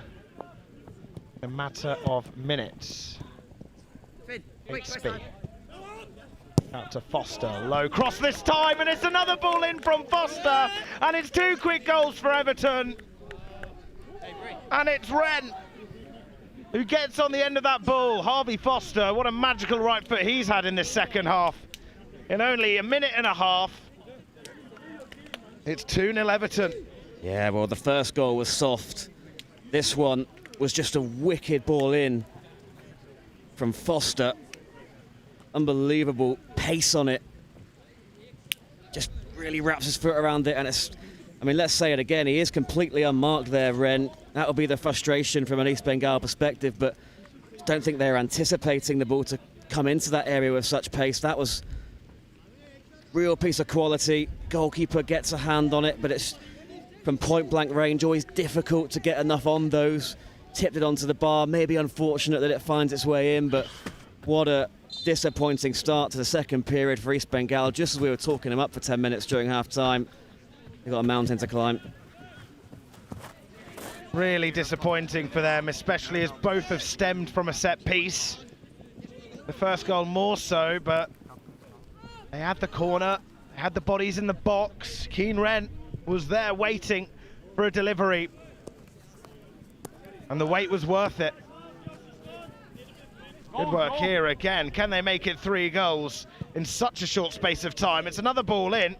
in a matter of minutes? Out to Foster, low cross this time, and it's another ball in from Foster, and it's 2 quick goals for Everton. And it's Wren who gets on the end of that ball. Harvey Foster, what a magical right foot he's had in this second half. In only a minute and a half, it's 2-0 Everton. Yeah, well, the first goal was soft. This one was just a wicked ball in from Foster. Unbelievable pace on it. Just really wraps his foot around it, and it's, I mean, let's say it again, he is completely unmarked there, Wren. That'll be the frustration from an East Bengal perspective, but I don't think they're anticipating the ball to come into that area with such pace. That was real piece of quality. Goalkeeper gets a hand on it, but it's from point-blank range, always difficult to get enough on those. Tipped it onto the bar, maybe unfortunate that it finds its way in, but what a disappointing start to the second period for East Bengal, just as we were talking them up for 10 minutes during half-time. They've got a mountain to climb. Really disappointing for them, especially as both have stemmed from a set piece. The first goal more so, but they had the corner, they had the bodies in the box. Keen Wren was there waiting for a delivery, and the wait was worth it. Good work here again. Can they make it 3 goals in such a short space of time? It's another ball in.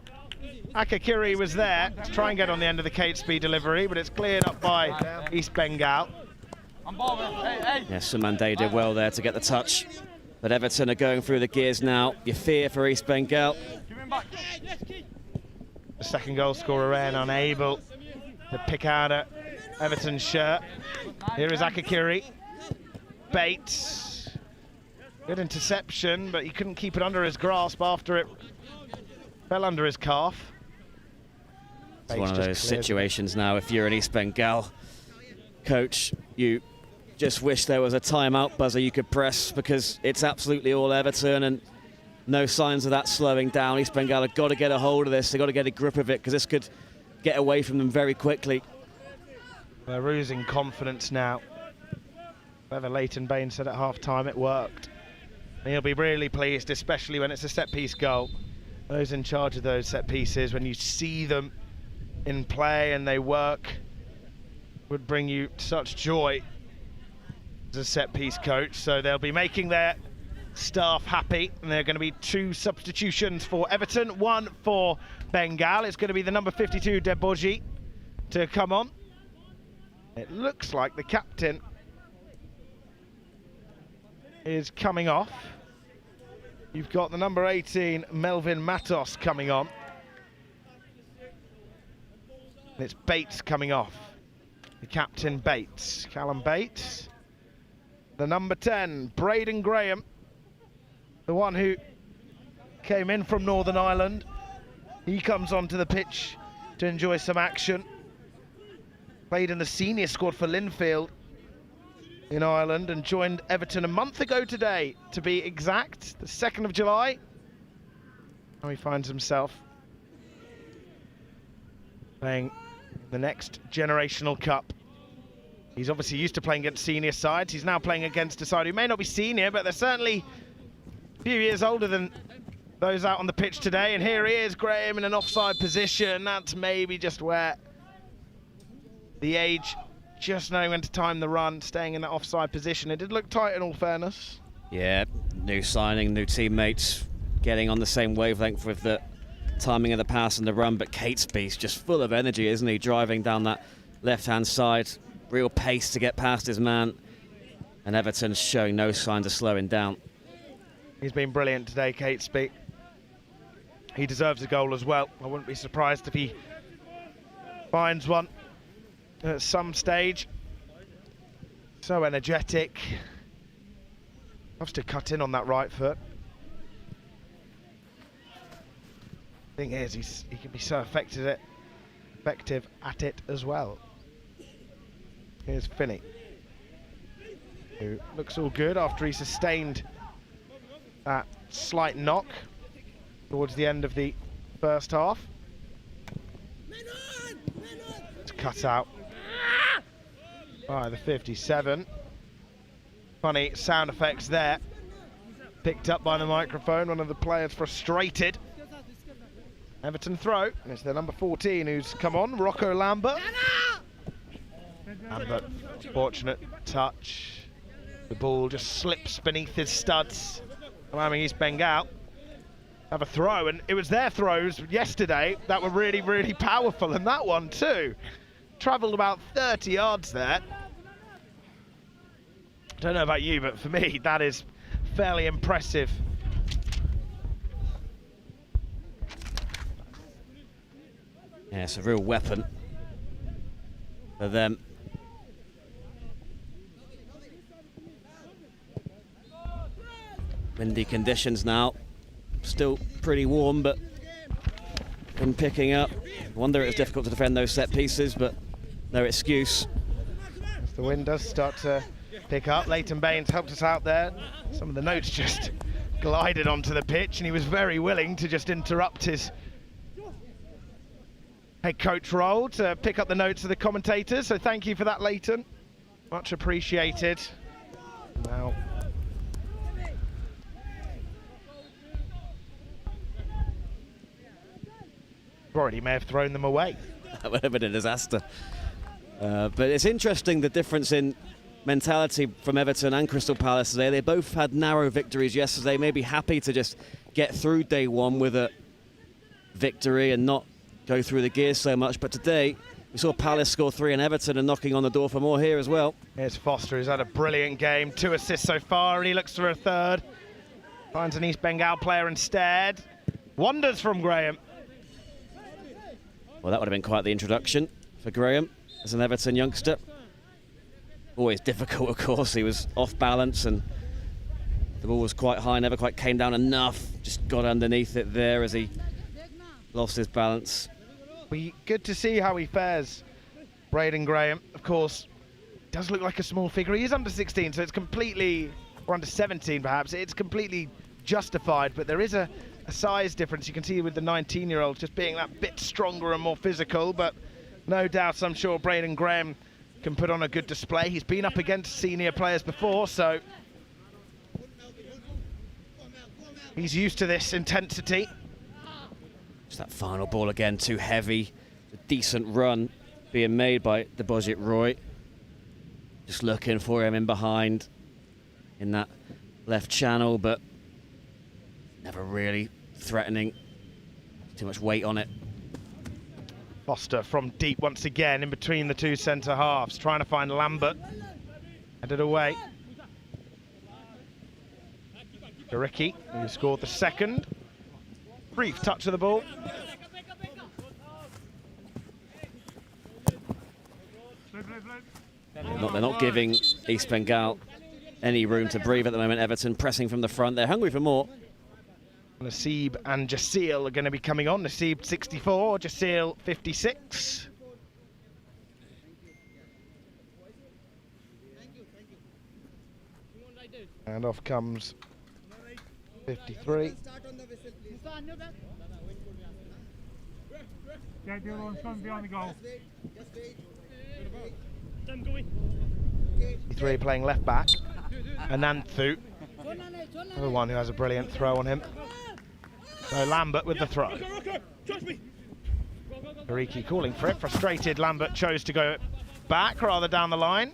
Akakiri was there to try and get on the end of the Catesby delivery, but it's cleared up by East Bengal. Yes, Sumande did well there to get the touch. But Everton are going through the gears now. You fear for East Bengal. The second goal scorer, Wren, unable to pick out a Everton's shirt. Here is Akakiri. Bates. Good interception, but he couldn't keep it under his grasp after it fell under his calf. It's one of those situations now, if you're an East Bengal coach, you just wish there was a timeout buzzer you could press, because it's absolutely all Everton and no signs of that slowing down. East Bengal have got to get a hold of this. They've got to get a grip of it, because this could get away from them very quickly. They're losing confidence now. Whether Leighton Baines said at half-time, it worked. And he'll be really pleased, especially when it's a set-piece goal. Those in charge of those set pieces, when you see them in play and they work, would bring you such joy as a set-piece coach. So they'll be making their staff happy, and there are going to be 2 substitutions for Everton, 1 for Bengal. It's going to be the number 52, Deboji, to come on. It looks like the captain is coming off. You've got the number 18, Melvin Matos, coming on. And it's Bates coming off. The captain, Bates. Callum Bates. The number 10, Braden Graham. The one who came in from Northern Ireland. He comes onto the pitch to enjoy some action. Played in the senior squad for Linfield in Ireland and joined Everton a month ago today, to be exact, the 2nd of July. Now he finds himself playing the next generational cup. He's obviously used to playing against senior sides. He's now playing against a side who may not be senior, but they're certainly a few years older than those out on the pitch today. And here he is, Graham, in an offside position. That's maybe just where the age, just knowing when to time the run, staying in that offside position. It did look tight in all fairness. Yeah, new signing, new teammates, getting on the same wavelength with the timing of the pass and the run, but Catesby's just full of energy, isn't he? Driving down that left-hand side, real pace to get past his man, and Everton's showing no signs of slowing down. He's been brilliant today, Catesby. He deserves a goal as well. I wouldn't be surprised if he finds one at some stage. So energetic. Loves to cut in on that right foot. Thing is, he can be so effective at it as well. Here's Finney, who looks all good after he sustained that slight knock towards the end of the first half. It's cut out by the 57. Funny sound effects there. Picked up by the microphone, one of the players frustrated. Everton throw, and it's their number 14 who's come on, Rocco Lambert. Lambert, fortunate touch. The ball just slips beneath his studs, allowing East Bengal have a throw, and it was their throws yesterday that were really, really powerful, and that one too. Travelled about 30 yards there. Don't know about you, but for me, that is fairly impressive. Yeah, it's a real weapon for them. Windy conditions now. Still pretty warm, but been picking up. Wonder it's difficult to defend those set pieces, but no excuse. As the wind does start to pick up, Leighton Baines helped us out there. Some of the notes just glided onto the pitch, and he was very willing to just interrupt his head coach role to pick up the notes of the commentators. So thank you for that, Leighton. Much appreciated. Now, already may have thrown them away. That would have been a disaster. But it's interesting, the difference in mentality from Everton and Crystal Palace today. They both had narrow victories yesterday, maybe happy to just get through day one with a victory and not go through the gears so much. But today, we saw Palace score 3 and Everton are knocking on the door for more here as well. Here's Foster, who's had a brilliant game. 2 assists so far, and he looks for a third. Finds an East Bengal player instead. Wonders from Graham. Well, that would have been quite the introduction for Graham as an Everton youngster. Always difficult, of course. He was off balance and the ball was quite high, never quite came down enough. Just got underneath it there as he lost his balance. Good to see how he fares, Braden Graham. Of course, does look like a small figure. He is under 16, so it's completely, or under 17 perhaps, it's completely justified, but there is a size difference. You can see with the 19-year-old just being that bit stronger and more physical, but no doubt I'm sure Braden Graham can put on a good display. He's been up against senior players before, so he's used to this intensity. Just that final ball again, too heavy. A decent run being made by Debojit Roy. Just looking for him in behind in that left channel, but never really threatening. Too much weight on it. Foster from deep once again in between the two centre halves, trying to find Lambert. Headed away. Ricky, who scored the second. Brief touch of the ball. They're not giving East Bengal any room to breathe at the moment. Everton pressing from the front. They're hungry for more. Naseeb and Jasil are going to be coming on. Naseeb 64, Jasil 56. And off comes 53. Yeah, the other one's going behind the goal. 53 playing left back. Ananthu, the one who has a brilliant throw on him. So Lambert with the throw. Gariki calling for it. Frustrated, Lambert chose to go back rather down the line.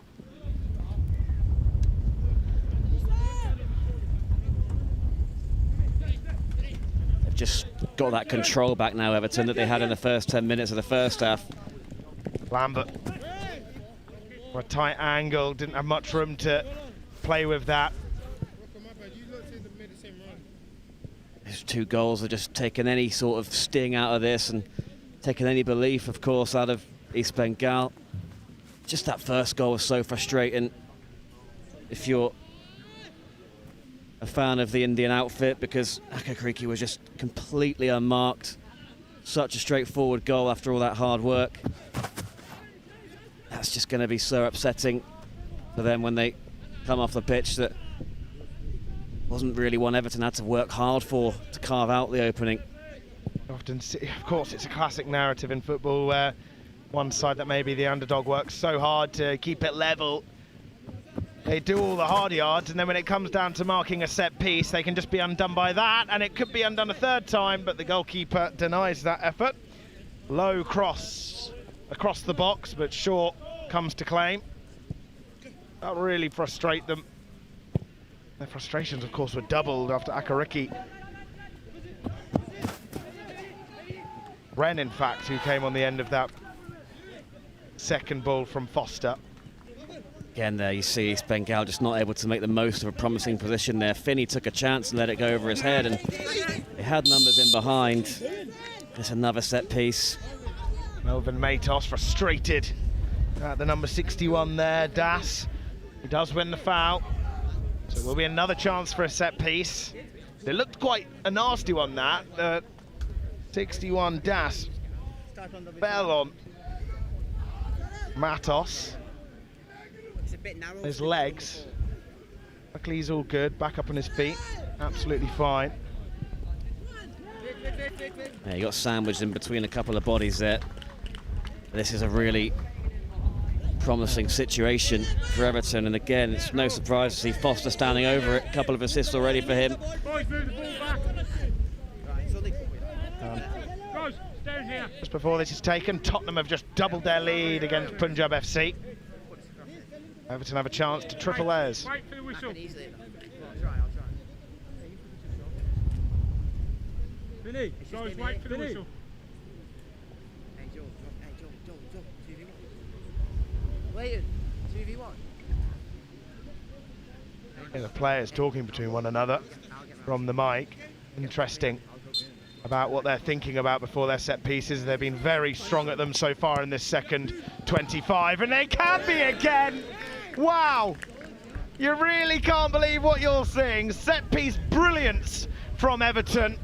They've just got that control back now, Everton, that they had in the first 10 minutes of the first half. Lambert, for a tight angle, didn't have much room to play with that. His 2 goals have just taken any sort of sting out of this and taken any belief, of course, out of East Bengal. Just that first goal was so frustrating. If you're a fan of the Indian outfit, because Akakriki was just completely unmarked. Such a straightforward goal after all that hard work. That's just going to be so upsetting for them when they come off the pitch. That wasn't really one Everton had to work hard for to carve out the opening. Often, of course, it's a classic narrative in football where one side that may be the underdog works so hard to keep it level. They do all the hard yards, and then when it comes down to marking a set piece, they can just be undone by that, and it could be undone a third time, but the goalkeeper denies that effort. Low cross across the box, but short comes to claim. That really frustrate them. Their frustrations, of course, were doubled after Akariki. Wren, in fact, who came on the end of that second ball from Foster. Again, there you see East Bengal just not able to make the most of a promising position there. Finney took a chance and let it go over his head, and they had numbers in behind. There's another set piece. Melvin Matos frustrated at the number 61 there, Das. He does win the foul. So it will be another chance for a set piece. It looked quite a nasty one, that. 61 Das fell on Matos. His legs. Luckily he's all good, back up on his feet. Absolutely fine. Yeah, he got sandwiched in between a couple of bodies there. This is a really promising situation for Everton, and again, it's no surprise to see Foster standing over it. A couple of assists already for him. Just before this is taken, Tottenham have just doubled their lead against Punjab FC. Everton have a chance to triple theirs. Wait for the whistle. Vinny, guys, wait for the whistle. Wait, 2v1. The players talking between one another from the mic. Interesting about what they're thinking about before their set pieces. They've been very strong at them so far in this second 25, and they can be again. Wow, you really can't believe what you're seeing. Set piece brilliance from Everton.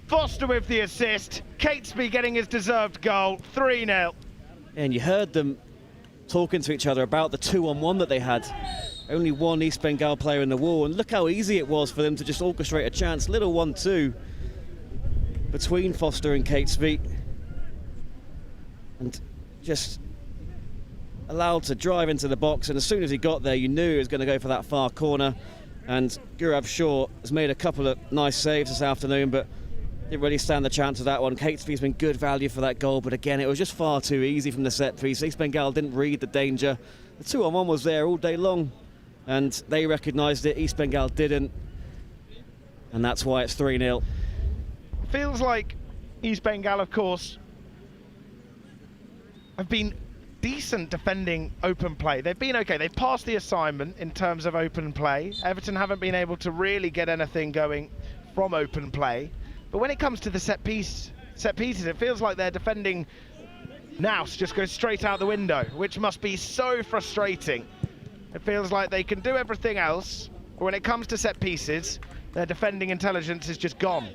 Foster with the assist, Catesby getting his deserved goal, 3-0. And you heard them talking to each other about the 2-on-1 that they had. Only one East Bengal player in the wall, and look how easy it was for them to just orchestrate a chance. Little 1-2 between Foster and Catesby, and just allowed to drive into the box, and as soon as he got there you knew he was going to go for that far corner. And Gaurav Shaw has made a couple of nice saves this afternoon, but didn't really stand the chance of that one. Catesby's been good value for that goal, but again it was just far too easy from the set piece. East Bengal didn't read the danger. The 2-on-1 was there all day long, and they recognised it. East Bengal didn't, and that's why it's 3-0. Feels like East Bengal, of course, have been decent defending open play. They've been okay. They've passed the assignment in terms of open play. Everton haven't been able to really get anything going from open play. But when it comes to the set pieces, it feels like their defending nous just goes straight out the window, which must be so frustrating. It feels like they can do everything else, but when it comes to set pieces, their defending intelligence is just gone.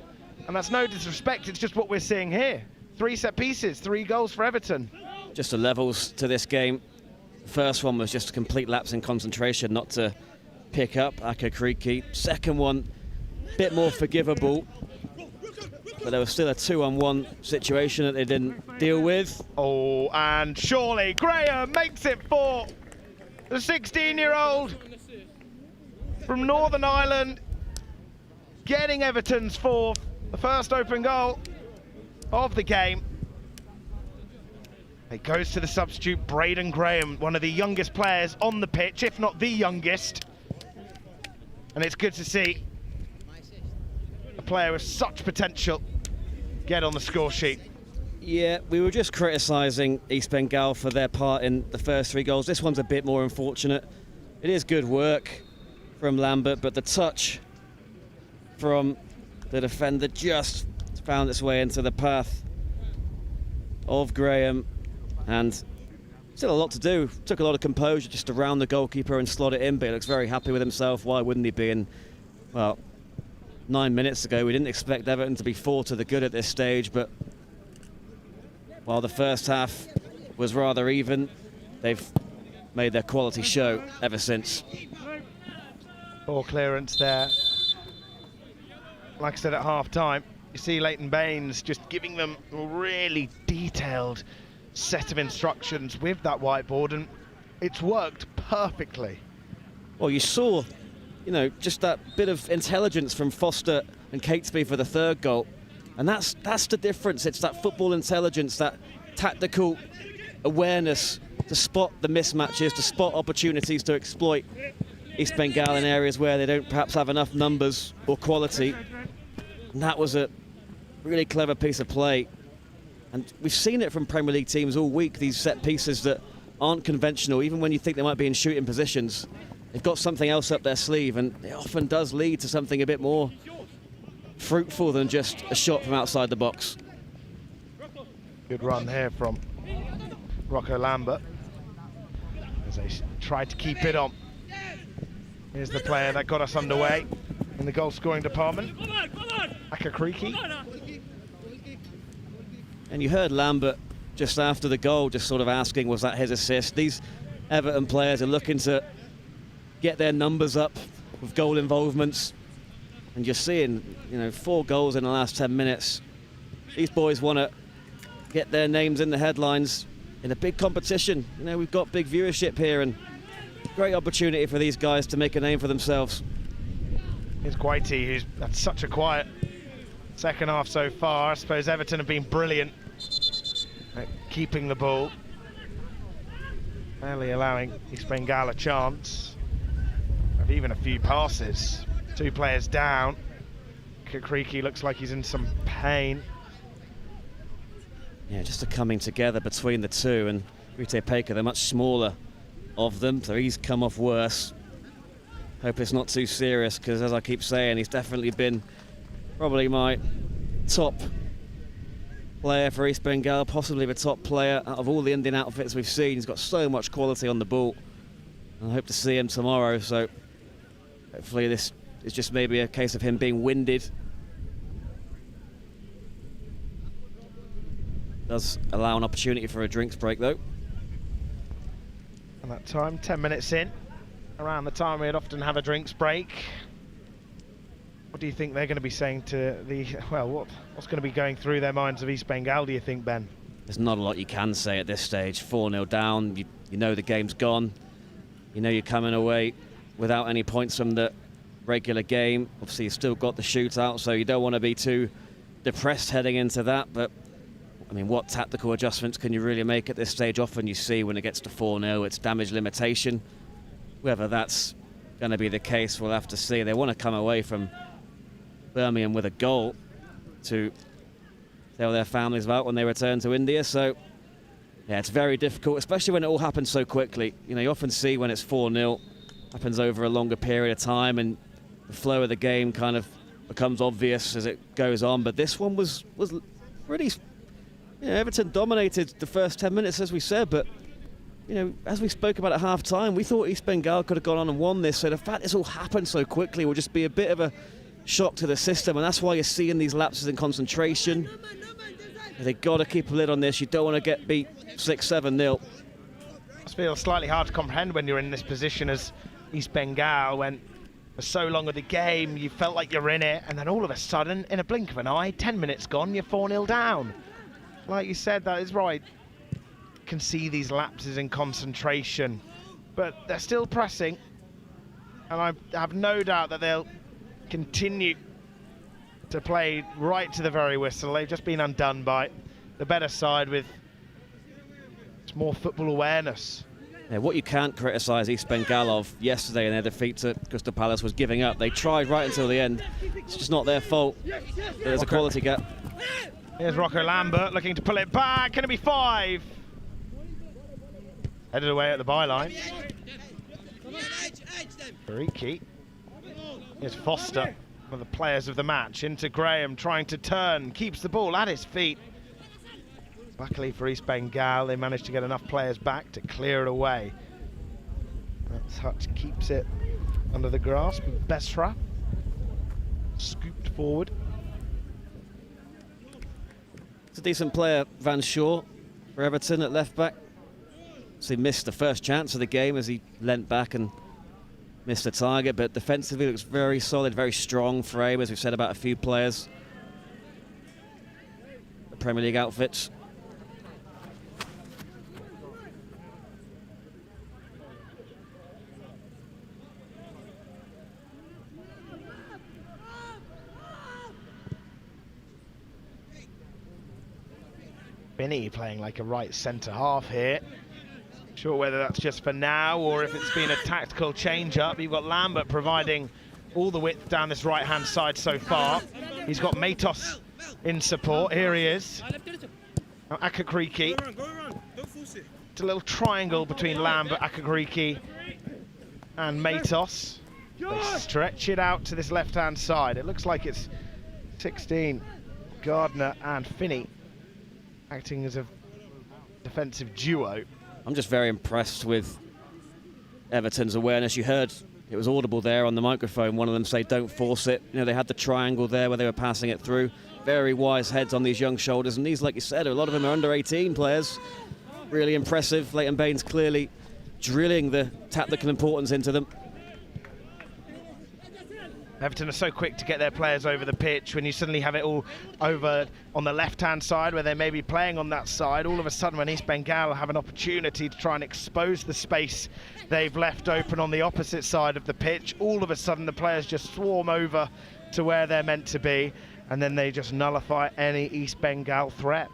And that's no disrespect, it's just what we're seeing here. 3 set pieces, 3 goals for Everton. Just the levels to this game. The first one was just a complete lapse in concentration, not to pick up Akakriki. Second one, bit more forgivable, but there was still a 2-on-1 situation that they didn't deal with. Oh, and surely Graham makes it for the 16-year-old from Northern Ireland, getting Everton's 4th, the first open goal of the game. It goes to the substitute, Braden Graham, one of the youngest players on the pitch, if not the youngest. And it's good to see a player with such potential get on the score sheet. Yeah, we were just criticising East Bengal for their part in the first 3 goals. This one's a bit more unfortunate. It is good work from Lambert, but the touch from the defender just found its way into the path of Graham. And still a lot to do. Took a lot of composure just to round the goalkeeper and slot it in, but he looks very happy with himself. Why wouldn't he be? And, well, 9 minutes ago, we didn't expect Everton to be 4 to the good at this stage, but while the first half was rather even, they've made their quality show ever since. Poor clearance there. Like I said at half-time, you see Leighton Baines just giving them a really detailed set of instructions with that whiteboard, and it's worked perfectly. Well, you saw, you know, just that bit of intelligence from Foster and Catesby for the 3rd goal. And that's the difference. It's that football intelligence, that tactical awareness to spot the mismatches, to spot opportunities to exploit East Bengal in areas where they don't perhaps have enough numbers or quality. And that was a really clever piece of play. And we've seen it from Premier League teams all week, these set pieces that aren't conventional, even when you think they might be in shooting positions. They've got something else up their sleeve, and it often does lead to something a bit more fruitful than just a shot from outside the box. Good run here from Rocco Lambert as they tried to keep it on. Here's the player that got us underway in the goal scoring department, Akakriki. And you heard Lambert just after the goal just sort of asking, was that his assist? These Everton players are looking to get their numbers up with goal involvements, and you're seeing, you know, 4 goals in the last 10 minutes. These boys want to get their names in the headlines in a big competition. You know, we've got big viewership here, and great opportunity for these guys to make a name for themselves. Here's Guaiti, who's had such a quiet second half so far. I suppose Everton have been brilliant at keeping the ball, barely allowing East Bengal a chance of even a few passes. 2 players down. Kakriki looks like he's in some pain. Yeah, just a coming together between the two, and Rite Paker, they're much smaller of them, so he's come off worse. Hope it's not too serious, because as I keep saying, he's definitely been probably my top player for East Bengal, possibly the top player out of all the Indian outfits we've seen. He's got so much quality on the ball, and I hope to see him tomorrow, so hopefully this is just maybe a case of him being winded. Does allow an opportunity for a drinks break though. And that time, 10 minutes in, around the time we'd often have a drinks break. What do you think they're going to be saying to the, well, what's going to be going through their minds of East Bengal, do you think, Ben? There's not a lot you can say at this stage. 4-0 down, you know the game's gone. You know you're coming away without any points from the regular game. Obviously you've still got the shootout, so you don't want to be too depressed heading into that, but I mean, what tactical adjustments can you really make at this stage? Often you see when it gets to 4-0, it's damage limitation. Whether that's going to be the case, we'll have to see. They want to come away from Birmingham with a goal to tell their families about when they return to India. So Yeah, it's very difficult, especially when it all happens so quickly. You know, you often see when it's 4-0, happens over a longer period of time, and the flow of the game kind of becomes obvious as it goes on. But this one was really, you know, Everton dominated the first 10 minutes, as we said, but you know, as we spoke about at half-time, we thought East Bengal could have gone on and won this. So the fact this all happened so quickly will just be a bit of a shock to the system, and that's why you're seeing these lapses in concentration. They've got to keep a lid on this. You don't want to get beat 6-7-0. It feels slightly hard to comprehend when you're in this position as East Bengal, when for so long of the game you felt like you're in it, and then all of a sudden, in a blink of an eye, 10 minutes gone, you're 4-0 down. Like you said, that is right. Can see these lapses in concentration, but they're still pressing, and I have no doubt that they'll continue to play right to the very whistle. They've just been undone by the better side with more football awareness. Yeah, what you can't criticise East Bengal of yesterday in their defeat to Crystal Palace was giving up. They tried right until the end. It's just not their fault. There's a quality gap. Here's Rocco Lambert looking to pull it back. Can it be 5? Headed away at the byline. Bariki. Here's Foster, one of the players of the match, into Graham, trying to turn, keeps the ball at his feet. Luckily for East Bengal, they managed to get enough players back to clear it away. That's Hutch keeps it under the grasp of Besra. Scooped forward. It's a decent player, Van Shaw, for Everton at left back. So he missed the first chance of the game as he leant back and missed the target, but defensively looks very solid, very strong frame, as we've said about a few players. The Premier League outfits. Finney playing like a right centre half here. Sure whether that's just for now or if it's been a tactical change-up. You've got Lambert providing all the width down this right-hand side so far. He's got Matos in support. Here he is. Now Akakriki. It's a little triangle between Lambert, Akakriki and Matos. They stretch it out to this left-hand side. It looks like it's 16, Gardner and Finney acting as a defensive duo. I'm just very impressed with Everton's awareness. You heard it was audible there on the microphone. One of them say, "Don't force it." You know, they had the triangle there where they were passing it through. Very wise heads on these young shoulders, and these, like you said, a lot of them are under 18 players. Really impressive. Leighton Baines clearly drilling the tactical importance into them. Everton are so quick to get their players over the pitch. When you suddenly have it all over on the left-hand side where they may be playing on that side, all of a sudden when East Bengal have an opportunity to try and expose the space they've left open on the opposite side of the pitch, all of a sudden the players just swarm over to where they're meant to be, and then they just nullify any East Bengal threat.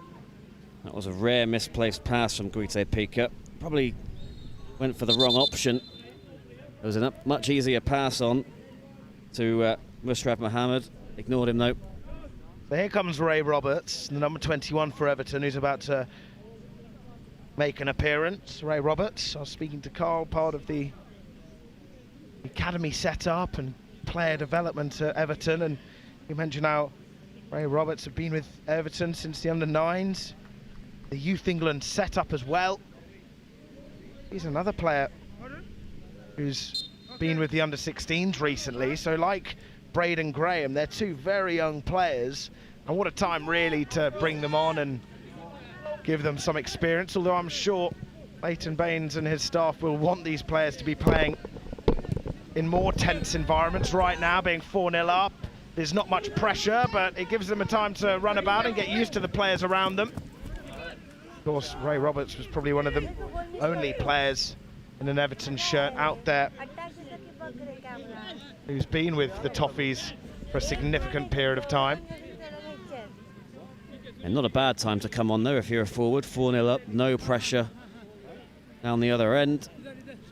That was a rare misplaced pass from Guite Pika. Probably went for the wrong option. There was a much easier pass on to Mushraf Mohammed. Ignored him though. So here comes Ray Roberts, the number 21 for Everton, who's about to make an appearance. Ray Roberts, I was speaking to Carl, part of the academy setup and player development at Everton, and you mentioned how Ray Roberts have been with Everton since the under-9s, the Youth England setup as well. He's another player who's been with the under-16s recently, so like Braden Graham, they're two very young players, and what a time really to bring them on and give them some experience, although I'm sure Leighton Baines and his staff will want these players to be playing in more tense environments. Right now, being 4-0 up, there's not much pressure, but it gives them a time to run about and get used to the players around them. Of course, Ray Roberts was probably one of the only players in an Everton shirt out there who's been with the Toffees for a significant period of time. And not a bad time to come on though if you're a forward. 4-0 up, no pressure down the other end.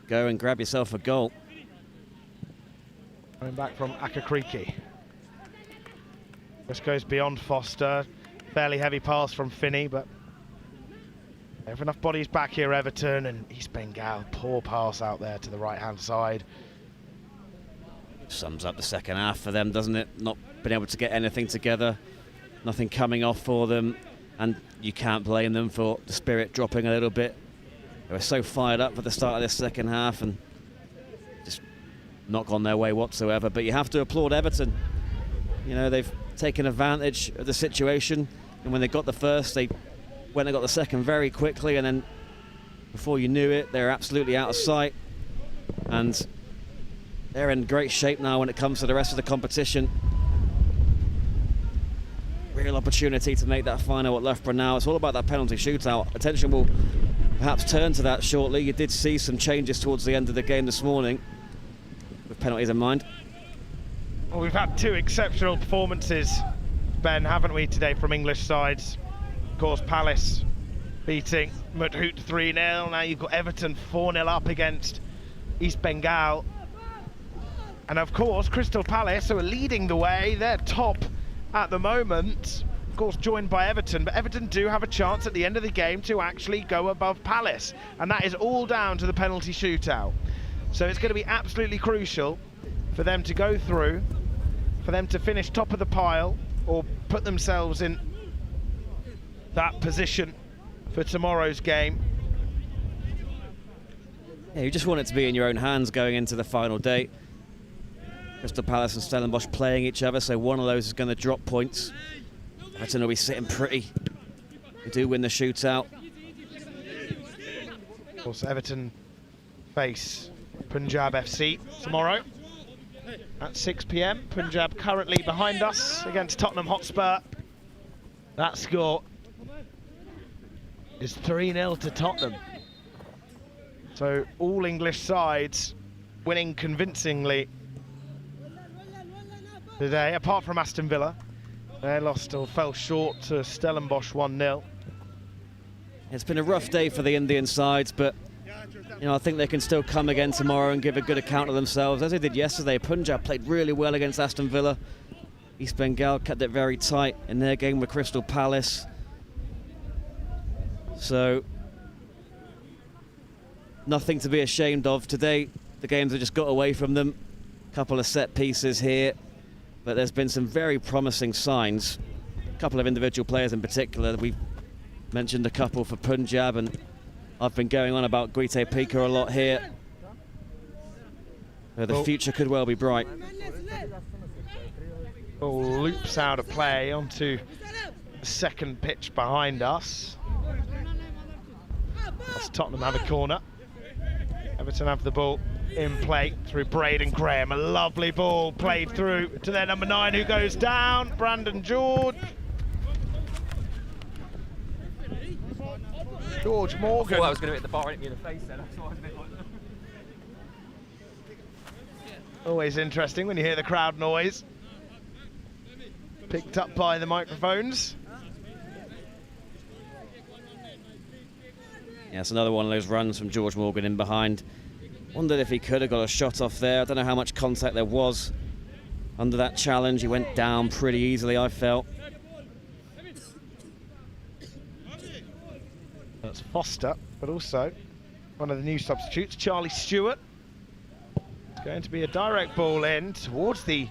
Go and grab yourself a goal. Coming back from Akakriki. This goes beyond Foster. Fairly heavy pass from Finney, but They have enough bodies back here, Everton, and East Bengal, poor pass out there to the right-hand side. Sums up the second half for them, doesn't it? Not been able to get anything together, nothing coming off for them, and you can't blame them for the spirit dropping a little bit. They were so fired up for the start of this second half and just not gone their way whatsoever. But you have to applaud Everton. You know, they've taken advantage of the situation, and when they got the first, they went and got the second very quickly, and then before you knew it, they're absolutely out of sight. And they're in great shape now when it comes to the rest of the competition. Real opportunity to make that final at Loughborough now. It's all about that penalty shootout. Attention will perhaps turn to that shortly. You did see some changes towards the end of the game this morning, with penalties in mind. Well, we've had two exceptional performances, Ben, haven't we, today from English sides? Of course, Palace beating Madhoot 3-0. Now you've got Everton 4-0 up against East Bengal. And of course, Crystal Palace, who are leading the way, they're top at the moment, of course joined by Everton, but Everton do have a chance at the end of the game to actually go above Palace, and that is all down to the penalty shootout. So it's going to be absolutely crucial for them to go through, for them to finish top of the pile, or put themselves in that position for tomorrow's game. Yeah, you just want it to be in your own hands going into the final day. Crystal Palace and Stellenbosch playing each other, so one of those is going to drop points. Everton will be sitting pretty. They do win the shootout. Of course, Everton face Punjab FC tomorrow at 6 p.m. Punjab currently behind us against Tottenham Hotspur. That score is 3-0 to Tottenham. So all English sides winning convincingly today, apart from Aston Villa. They lost or fell short to Stellenbosch 1-0. It's been a rough day for the Indian sides, but you know, I think they can still come again tomorrow and give a good account of themselves, as they did yesterday. Punjab played really well against Aston Villa. East Bengal kept it very tight in their game with Crystal Palace. So, nothing to be ashamed of today. The games have just got away from them. A couple of set pieces here, but there's been some very promising signs. A couple of individual players in particular. We've mentioned a couple for Punjab, and I've been going on about Guite Pika a lot here. The future could well be bright. Ball loops out of play onto the second pitch behind us. As Tottenham have a corner. Everton have the ball in play through Braden Graham. A lovely ball played through to their number 9, who goes down, Brandon George. George Morgan. I thought I was going to hit the bar and hit me in the face then. That's why I was a bit like that. Always interesting when you hear the crowd noise. Picked up by the microphones. Yeah, it's another one of those runs from George Morgan in behind. Wondered if he could have got a shot off there. I don't know how much contact there was under that challenge. He went down pretty easily, I felt. That's Foster, but also one of the new substitutes, Charlie Stewart. It's going to be a direct ball in towards the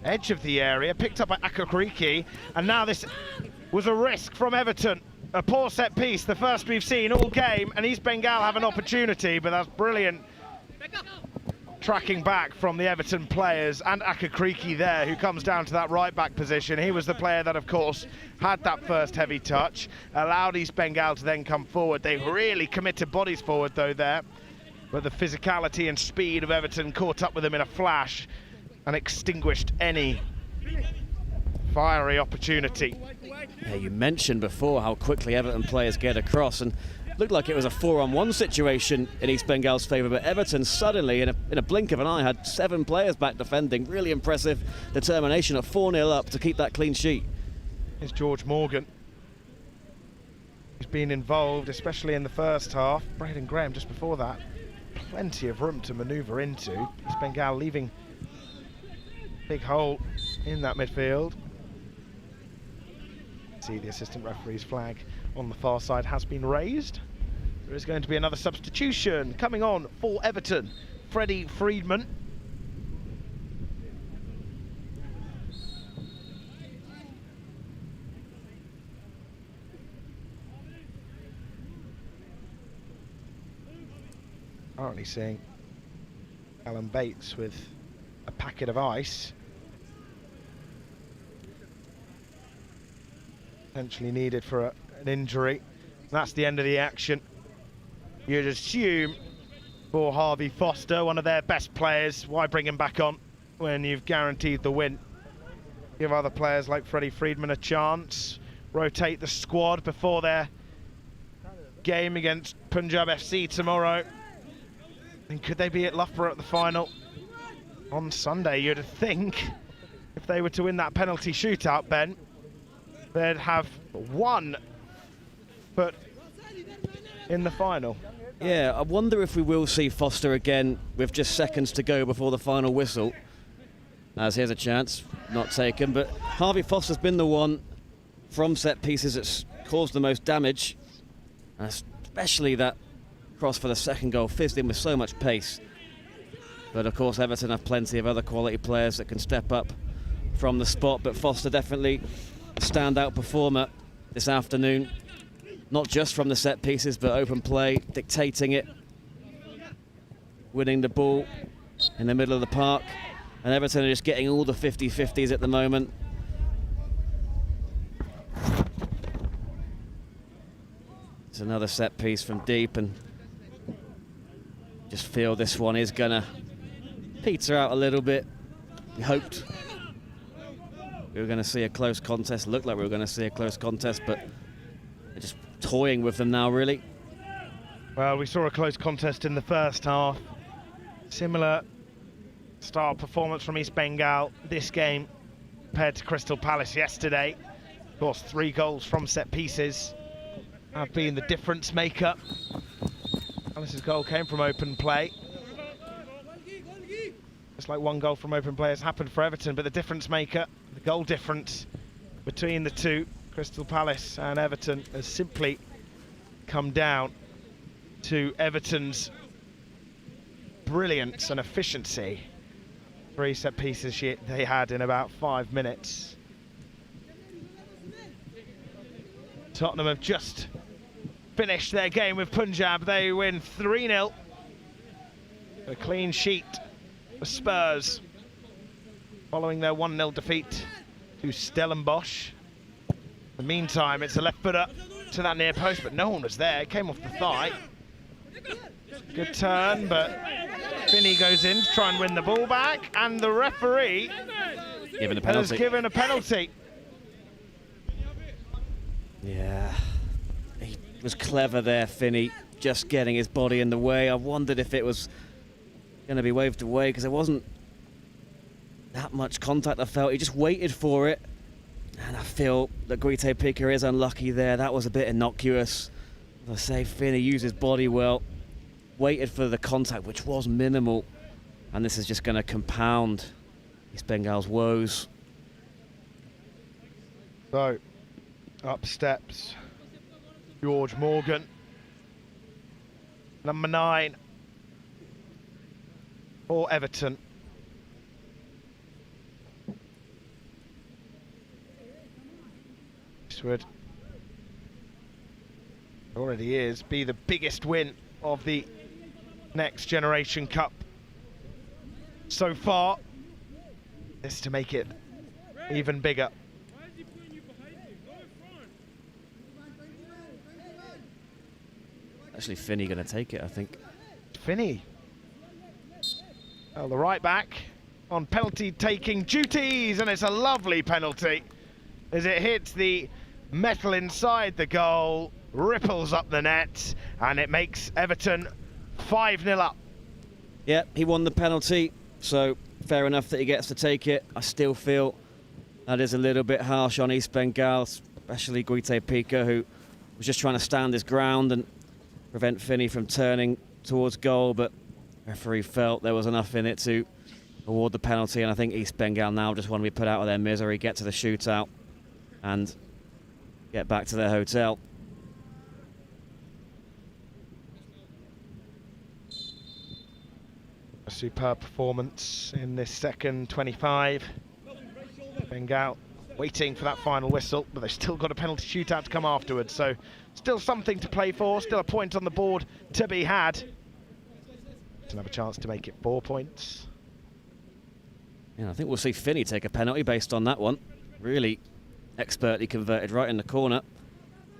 edge of the area, picked up by Akakriki, and now this was a risk from Everton. A poor set piece, the first we've seen all game, and East Bengal have an opportunity, but that's brilliant tracking back from the Everton players, and Akakriki there, who comes down to that right back position. He was the player that, of course, had that first heavy touch, allowed East Bengal to then come forward. They really committed bodies forward though there, but the physicality and speed of Everton caught up with them in a flash and extinguished any fiery opportunity. Yeah, you mentioned before how quickly Everton players get across, and looked like it was a 4-on-1 situation in East Bengal's favour, but Everton suddenly, in a blink of an eye, had 7 players back defending. Really impressive determination at 4-0 up to keep that clean sheet. Here's George Morgan. He's been involved, especially in the first half. Braden Graham just before that. Plenty of room to manoeuvre into. East Bengal leaving a big hole in that midfield. See the assistant referee's flag on the far side has been raised. There is going to be another substitution coming on for Everton. Freddie Freedman. Currently seeing Alan Bates with a packet of ice. Potentially needed for an injury. That's the end of the action. You'd assume for Harvey Foster, one of their best players, why bring him back on when you've guaranteed the win? Give other players like Freddie Freedman a chance. Rotate the squad before their game against Punjab FC tomorrow. And could they be at Loughborough at the final on Sunday? You'd think if they were to win that penalty shootout, Ben, they'd have one foot in the final. Yeah, I wonder if we will see Foster again with just seconds to go before the final whistle. As here's a chance, not taken, but Harvey Foster's been the one from set pieces that's caused the most damage, especially that cross for the second goal, fizzed in with so much pace. But of course Everton have plenty of other quality players that can step up from the spot, but Foster definitely a standout performer this afternoon, not just from the set pieces but open play, dictating it, winning the ball in the middle of the park, and Everton are just getting all the 50-50s at the moment. It's another set piece from deep, and just feel this one is gonna peter out a little bit. We hoped we were going to see a close contest. Looked like we were going to see a close contest, but they're just toying with them now, really. Well, we saw a close contest in the first half. Similar style performance from East Bengal this game compared to Crystal Palace yesterday. Of course, 3 goals from set pieces have been the difference maker. Palace's goal came from open play. Just like 1 goal from open play has happened for Everton, but the difference maker, the goal difference between the two, Crystal Palace and Everton, has simply come down to Everton's brilliance and efficiency. 3 set pieces they had in about 5 minutes. Tottenham have just finished their game with Punjab. They win 3-0. A clean sheet for Spurs following their 1-0 defeat to Stellenbosch. In the meantime, it's a left footer to that near post, but no one was there. It came off the thigh. Good turn, but Finney goes in to try and win the ball back, and the referee has given a penalty. Yeah, he was clever there, Finney, just getting his body in the way. I wondered if it was going to be waved away because there wasn't that much contact. I felt he just waited for it, and I feel that Guite Pica is unlucky there. That was a bit innocuous. As I say, Finney used his body well, waited for the contact, which was minimal, and this is just going to compound East Bengal's woes. So, up steps George Morgan, number 9 for Everton. This would already be the biggest win of the Next Generation Cup so far. This to make it even bigger. Actually, Finney going to take it, I think. Finney. Well, the right back on penalty taking duties, and it's a lovely penalty as it hits the metal inside the goal, ripples up the net, and it makes Everton 5-0 up. Yeah, he won the penalty, so fair enough that he gets to take it. I still feel that is a little bit harsh on East Bengal, especially Guite Pica, who was just trying to stand his ground and prevent Finney from turning towards goal, but the referee felt there was enough in it to award the penalty, and I think East Bengal now just want to be put out of their misery, get to the shootout and get back to their hotel. superb performance in this second 25. Bengal waiting for that final whistle, but they've still got a penalty shootout to come afterwards, so still something to play for, still a point on the board to be had. Still have a chance to make it 4 points. Yeah, I think we'll see Finney take a penalty based on that one. Really expertly converted right in the corner.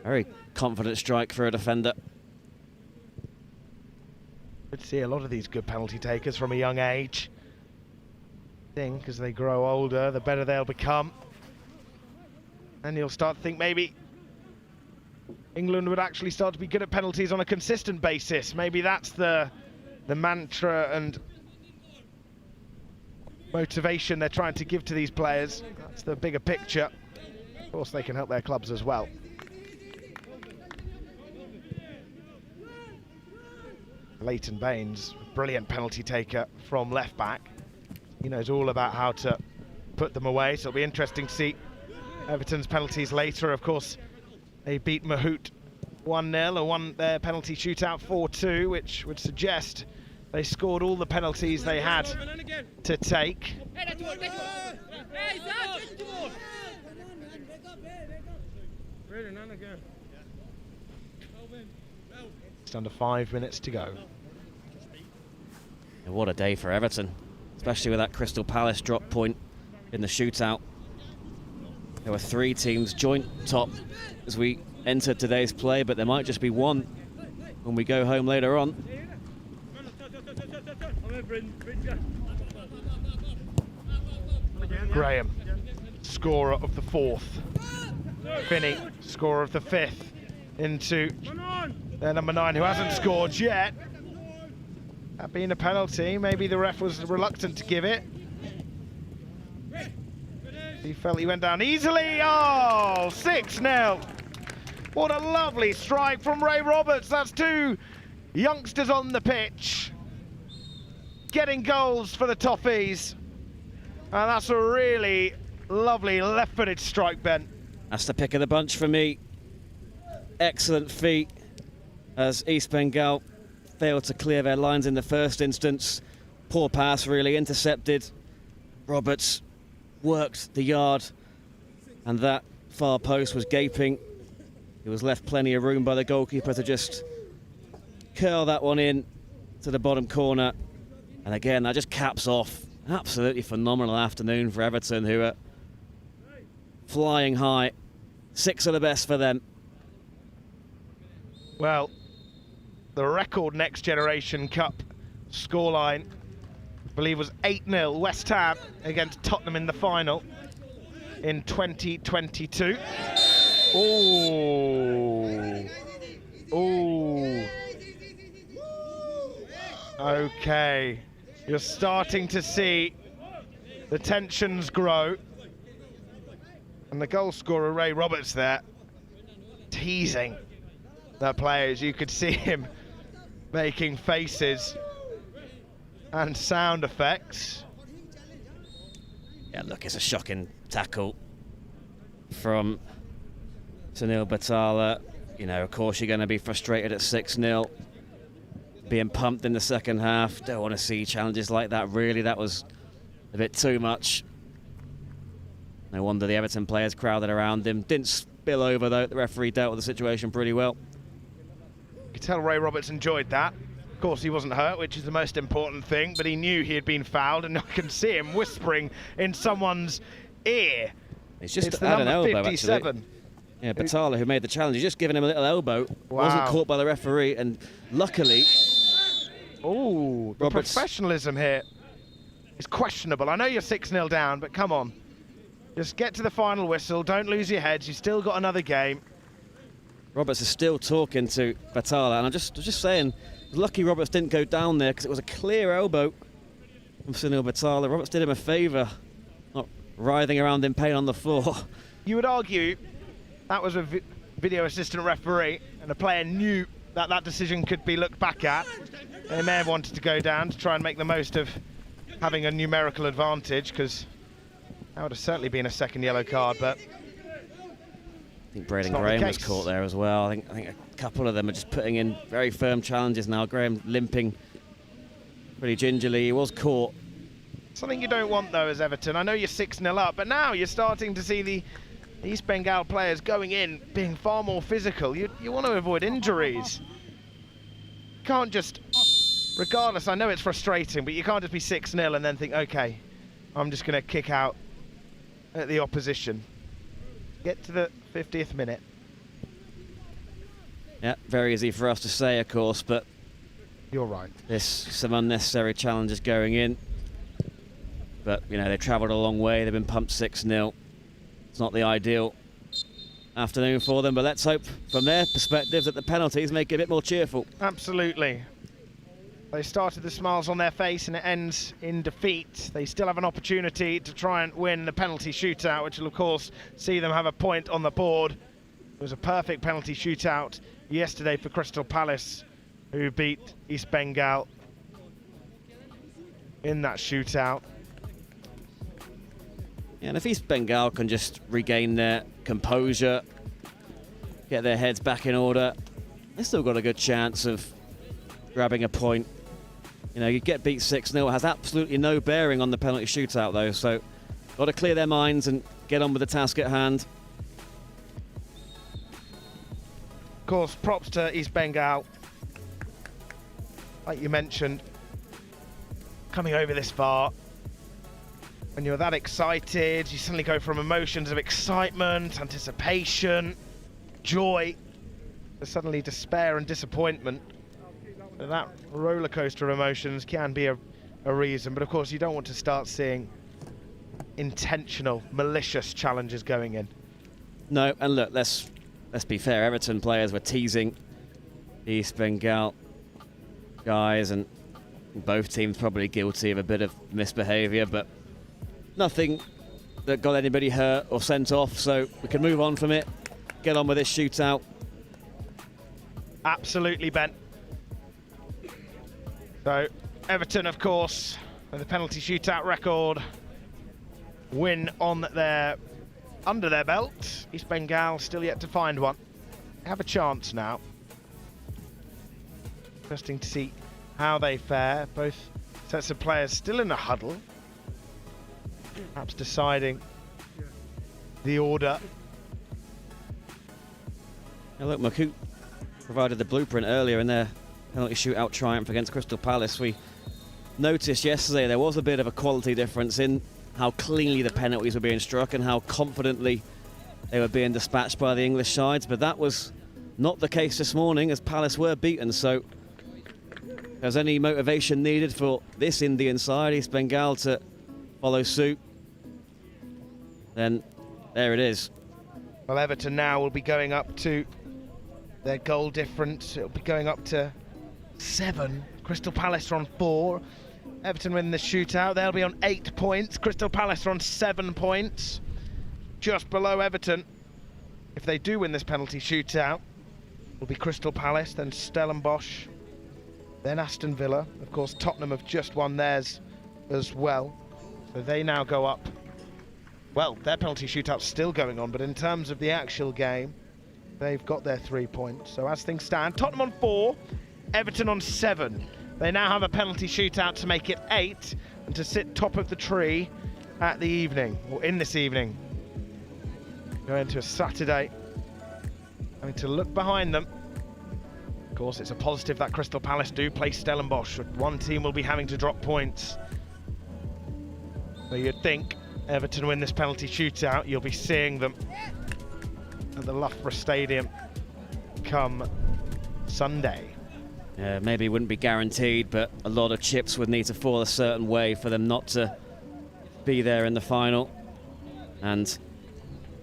Very confident strike for a defender. Good to see a lot of these good penalty takers from a young age. I think as they grow older, the better they'll become. And you'll start to think maybe England would actually start to be good at penalties on a consistent basis. Maybe that's the mantra and motivation they're trying to give to these players. That's the bigger picture. Of course, they can help their clubs as well. Leighton Baines, brilliant penalty taker from left back. He knows all about how to put them away, so it'll be interesting to see Everton's penalties later. Of course, they beat Mahout 1-0 and won their penalty shootout 4-2, which would suggest they scored all the penalties they had to take. Just under 5 minutes to go. And what a day for Everton, especially with that Crystal Palace drop point in the shootout. There were 3 teams joint top as we entered today's play, but there might just be one when we go home later on. Graham, scorer of the 4th. Finney, scorer of the 5th. Into their number 9, who hasn't scored yet. That being a penalty, maybe the ref was reluctant to give it. He felt he went down easily. Oh, 6-0. What a lovely strike from Ray Roberts. That's 2 youngsters on the pitch getting goals for the Toffees. And that's a really lovely left-footed strike, Ben. That's the pick of the bunch for me. Excellent feat as East Bengal failed to clear their lines in the first instance. Poor pass, really, intercepted. Roberts worked the yard, and that far post was gaping. He was left plenty of room by the goalkeeper to just curl that one in to the bottom corner. And again, that just caps off an absolutely phenomenal afternoon for Everton, who are flying high. 6 of the best for them. Well, the record Next Generation Cup scoreline, I believe, was 8-0 West Ham against Tottenham in the final in 2022. Oh. Oh. Okay. You're starting to see the tensions grow. And the goal scorer, Ray Roberts, there, teasing the players. You could see him making faces and sound effects. Yeah, look, it's a shocking tackle from Sunil Batala. You know, of course, you're going to be frustrated at 6-0. Being pumped in the second half. Don't want to see challenges like that, really. That was a bit too much. No wonder the Everton players crowded around him. Didn't spill over, though. The referee dealt with the situation pretty well. You could tell Ray Roberts enjoyed that. Of course, he wasn't hurt, which is the most important thing, but he knew he had been fouled, and I can see him whispering in someone's ear. It's just it's to add an elbow, 57. actually. Yeah, Batala, who made the challenge, he's just given him a little elbow. Wow. Wasn't caught by the referee, and luckily... Oh, the Roberts. professionalism here is questionable. I know you're 6-0 down, but come on. Just get to the final whistle. Don't lose your heads. You've still got another game. Roberts is still talking to Batala, and I'm just saying, lucky Roberts didn't go down there because it was a clear elbow from Sunil Batala. Roberts did him a favour, not writhing around in pain on the floor. You would argue that was a video assistant referee, and the player knew that that decision could be looked back at. They may have wanted to go down to try and make the most of having a numerical advantage, because that would have certainly been a second yellow card, but I think Braden not the Graham was case. caught there as well. I think a couple of them are just putting in very firm challenges now. Graham limping pretty gingerly. He was caught. Something you don't want, though, as Everton. I know you're 6-0 up, but now you're starting to see the East Bengal players going in, being far more physical. You want to avoid injuries. You can't just, regardless, I know it's frustrating, but you can't just be 6-0 and then think, okay, I'm just going to kick out at the opposition. Get to the 50th minute. Yeah, very easy for us to say, of course, but You're right. there's some unnecessary challenges going in. But, you know, they travelled a long way. They've been pumped 6-0. It's not the ideal afternoon for them, but let's hope from their perspective that the penalties make it a bit more cheerful. Absolutely. They started the smiles on their face and it ends in defeat. They still have an opportunity to try and win the penalty shootout, which will, of course, see them have a point on the board. It was a perfect penalty shootout yesterday for Crystal Palace, who beat East Bengal in that shootout. Yeah, and if East Bengal can just regain their composure, get their heads back in order, they've still got a good chance of grabbing a point. You know, you get beat 6-0, has absolutely no bearing on the penalty shootout, though, so got to clear their minds and get on with the task at hand. Of course, props to East Bengal. Like you mentioned, coming over this far, when you're that excited, you suddenly go from emotions of excitement, anticipation, joy, to suddenly despair and disappointment. And that roller coaster of emotions can be a reason, but of course you don't want to start seeing intentional, malicious challenges going in. No, and look, let's be fair, Everton players were teasing East Bengal guys, and both teams probably guilty of a bit of misbehaviour, but nothing that got anybody hurt or sent off, so we can move on from it, get on with this shootout. Absolutely, Ben. So, Everton, of course, with the penalty shootout record, win under their belt. East Bengal still yet to find one. They have a chance now. Interesting to see how they fare. Both sets of players still in a huddle, perhaps deciding the order. Now look, Makut provided the blueprint earlier in their penalty shootout triumph against Crystal Palace. We noticed yesterday there was a bit of a quality difference in how cleanly the penalties were being struck and how confidently they were being dispatched by the English sides, but that was not the case this morning as Palace were beaten. So if there's any motivation needed for this Indian side, East Bengal, to follow suit, then there it is. Well, Everton now will be going up to their goal difference. It'll be going up to 7. Crystal Palace are on 4. Everton win the shootout. They'll be on 8 points. Crystal Palace are on 7 points, just below Everton. If they do win this penalty shootout, it'll be Crystal Palace, then Stellenbosch, then Aston Villa. Of course, Tottenham have just won theirs as well, so they now go up. Well, their penalty shootout's still going on, but in terms of the actual game, they've got their 3 points. So as things stand, Tottenham on 4, Everton on 7. They now have a penalty shootout to make it 8 and to sit top of the tree at the evening, or in this evening. Going to a Saturday, having to look behind them. Of course, it's a positive that Crystal Palace do play Stellenbosch. One team will be having to drop points. So you'd think Everton win this penalty shootout, you'll be seeing them at the Loughborough Stadium come Sunday. Maybe it wouldn't be guaranteed, but a lot of chips would need to fall a certain way for them not to be there in the final. And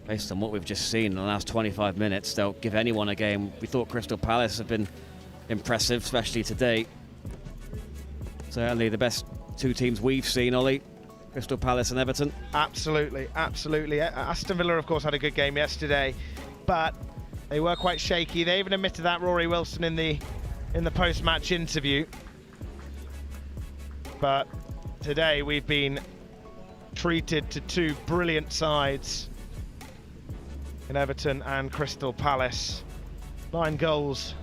based on what we've just seen in the last 25 minutes, they'll give anyone a game. We thought Crystal Palace have been impressive, especially today. Certainly the best two teams we've seen, Ollie. Crystal Palace and Everton. Absolutely, absolutely. Aston Villa, of course, had a good game yesterday, but they were quite shaky. They even admitted that, Rory Wilson, in the post-match interview. But today we've been treated to 2 brilliant sides in Everton and Crystal Palace. 9 goals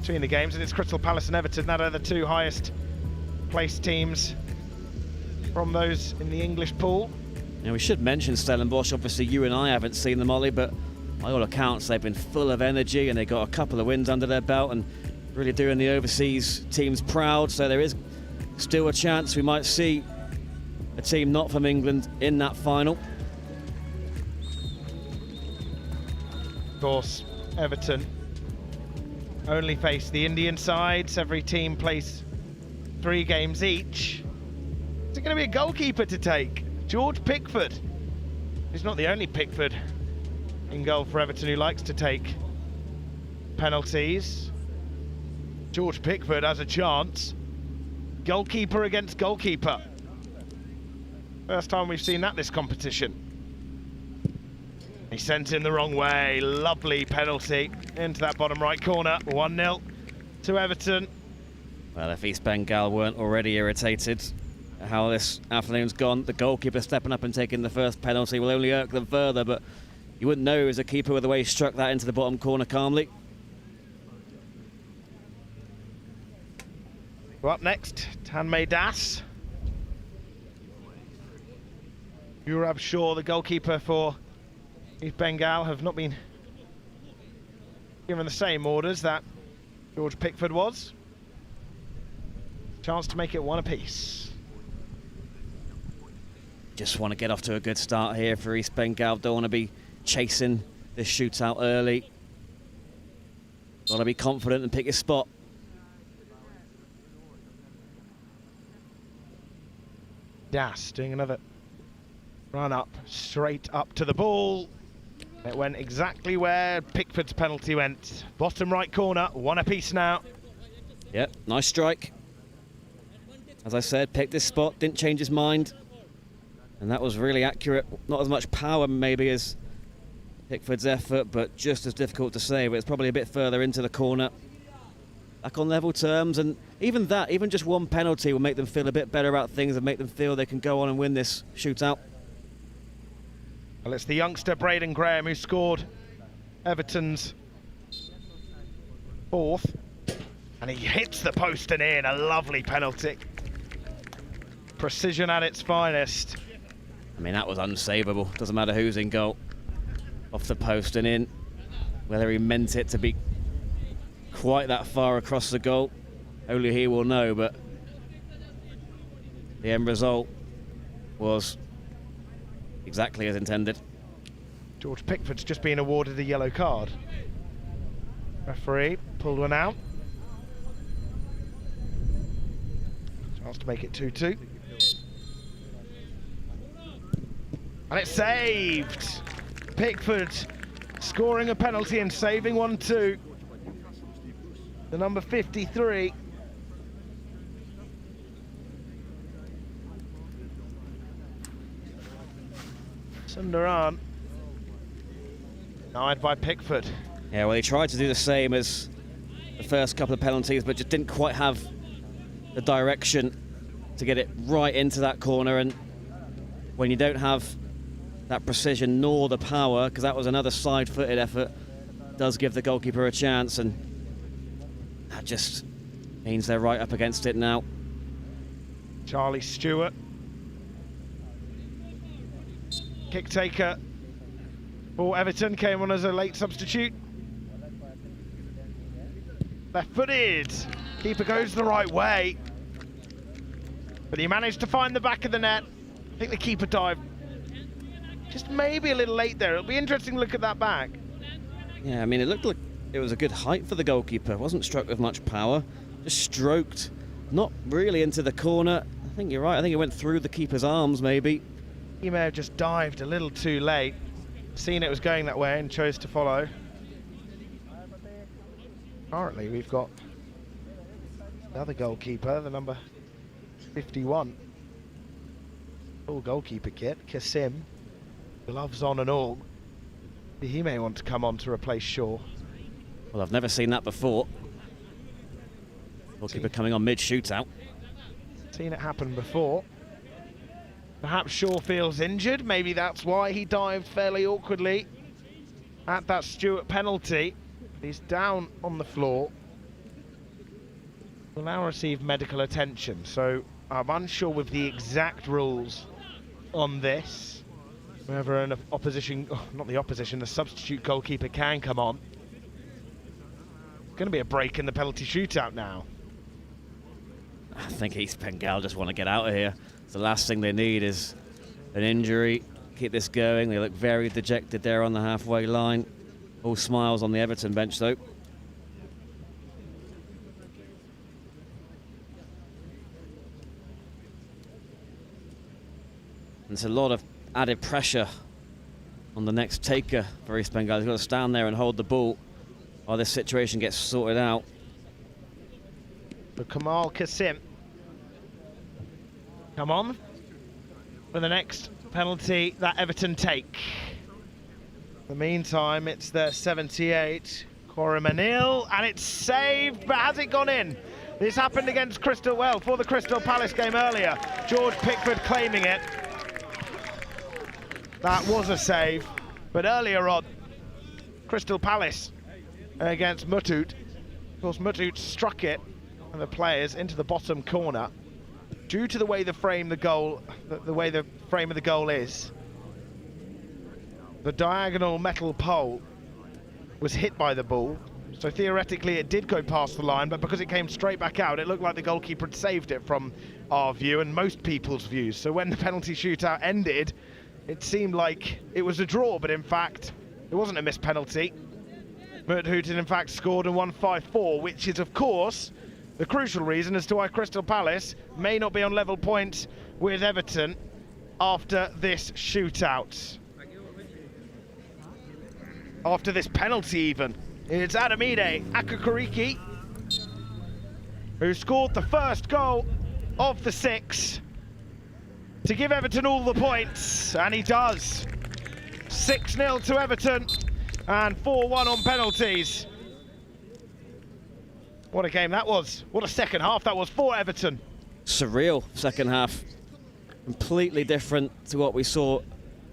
between the games, and it's Crystal Palace and Everton that are the two highest placed teams from those in the English pool. Now we should mention Stellenbosch. Obviously you and I haven't seen them, Ollie, but by all accounts they've been full of energy and they got a couple of wins under their belt and really doing the overseas teams proud. So there is still a chance we might see a team not from England in that final. Of course, Everton only face the Indian sides. Every team plays 3 games each. Is it going to be a goalkeeper to take? George Pickford. He's not the only Pickford in goal for Everton who likes to take penalties. George Pickford has a chance. Goalkeeper against goalkeeper. First time we've seen that this competition. He sent in the wrong way. Lovely penalty into that bottom right corner. 1-0 to Everton. Well, if East Bengal weren't already irritated at how this afternoon's gone, the goalkeeper stepping up and taking the first penalty will only irk them further, but you wouldn't know he was a keeper with the way he struck that into the bottom corner calmly. Well, up next, Tanmay Das. Yurab Shaw, the goalkeeper for East Bengal, have not been given the same orders that George Pickford was. Chance to make it 1 apiece. Just want to get off to a good start here for East Bengal. Don't want to be chasing this shootout early. Got to be confident and pick your spot. Das doing another run up, straight up to the ball. It went exactly where Pickford's penalty went. Bottom right corner, 1 apiece now. Yep, nice strike. As I said, picked this spot, didn't change his mind. And that was really accurate. Not as much power maybe as Pickford's effort, but just as difficult to say. But it's probably a bit further into the corner. Back on level terms, and even that, even just 1 penalty will make them feel a bit better about things and make them feel they can go on and win this shootout. Well, it's the youngster Braden Graham who scored Everton's 4th. And he hits the post and in, a lovely penalty. Precision at its finest. I mean, that was unsavable. Doesn't matter who's in goal. Off the post and in. Whether he meant it to be quite that far across the goal, only he will know, but the end result was exactly as intended. George Pickford's just been awarded a yellow card. Referee pulled one out. Chance to make it 2-2. And it's saved! Pickford scoring a penalty and saving 1-2. The number 53. Sundaran. Denied by Pickford. Yeah, well, he tried to do the same as the first couple of penalties, but just didn't quite have the direction to get it right into that corner. And when you don't have that precision nor the power, because that was another side-footed effort, does give the goalkeeper a chance, and that just means they're right up against it now. Charlie Stewart. Kick taker for Everton, came on as a late substitute. Left-footed. Keeper goes the right way. But he managed to find the back of the net. I think the keeper dived just maybe a little late there. It'll be interesting to look at that back. Yeah, I mean, it looked like it was a good height for the goalkeeper. Wasn't struck with much power. Just stroked, not really into the corner. I think you're right. I think it went through the keeper's arms, maybe. He may have just dived a little too late. Seen it was going that way and chose to follow. Currently, we've got the other goalkeeper, the number 51. Full goalkeeper kit, Kasim. Gloves on and all. He may want to come on to replace Shaw. Well, I've never seen that before. Goalkeeper coming on mid-shootout. Seen it happen before. Perhaps Shaw feels injured. Maybe that's why he dived fairly awkwardly at that Stewart penalty. He's down on the floor. will now receive medical attention. So I'm unsure with the exact rules on this. Whenever an opposition, not the opposition, the substitute goalkeeper can come on. Going to be a break in the penalty shootout now. I think East Bengal just want to get out of here. The last thing they need is an injury. Keep this going. They look very dejected there on the halfway line. All smiles on the Everton bench though. There's a lot of added pressure on the next taker for East Bengal. He's got to stand there and hold the ball while this situation gets sorted out. For Kamal Kasim. Come on for the next penalty that Everton take. In the meantime, it's the 78, Corey Manil, and it's saved, but has it gone in? This happened against for the Crystal Palace game earlier. George Pickford claiming it. That was a save, but earlier on, Crystal Palace against Mutut. Of course, Mutut struck it and the players into the bottom corner. Due to the way the frame of the goal is, the diagonal metal pole was hit by the ball, so theoretically it did go past the line, but because it came straight back out, it looked like the goalkeeper had saved it from our view and most people's views. So when the penalty shootout ended, it seemed like it was a draw, but in fact, it wasn't a missed penalty. Mutut in fact scored and won 5-4, which is of course the crucial reason as to why Crystal Palace may not be on level points with Everton after this shootout. After this penalty even. It's Adamide Akakariki who scored the first goal of the 6 to give Everton all the points, and he does. 6-0 to Everton and 4-1 on penalties. What a game that was. What a second half that was for Everton. Surreal second half. Completely different to what we saw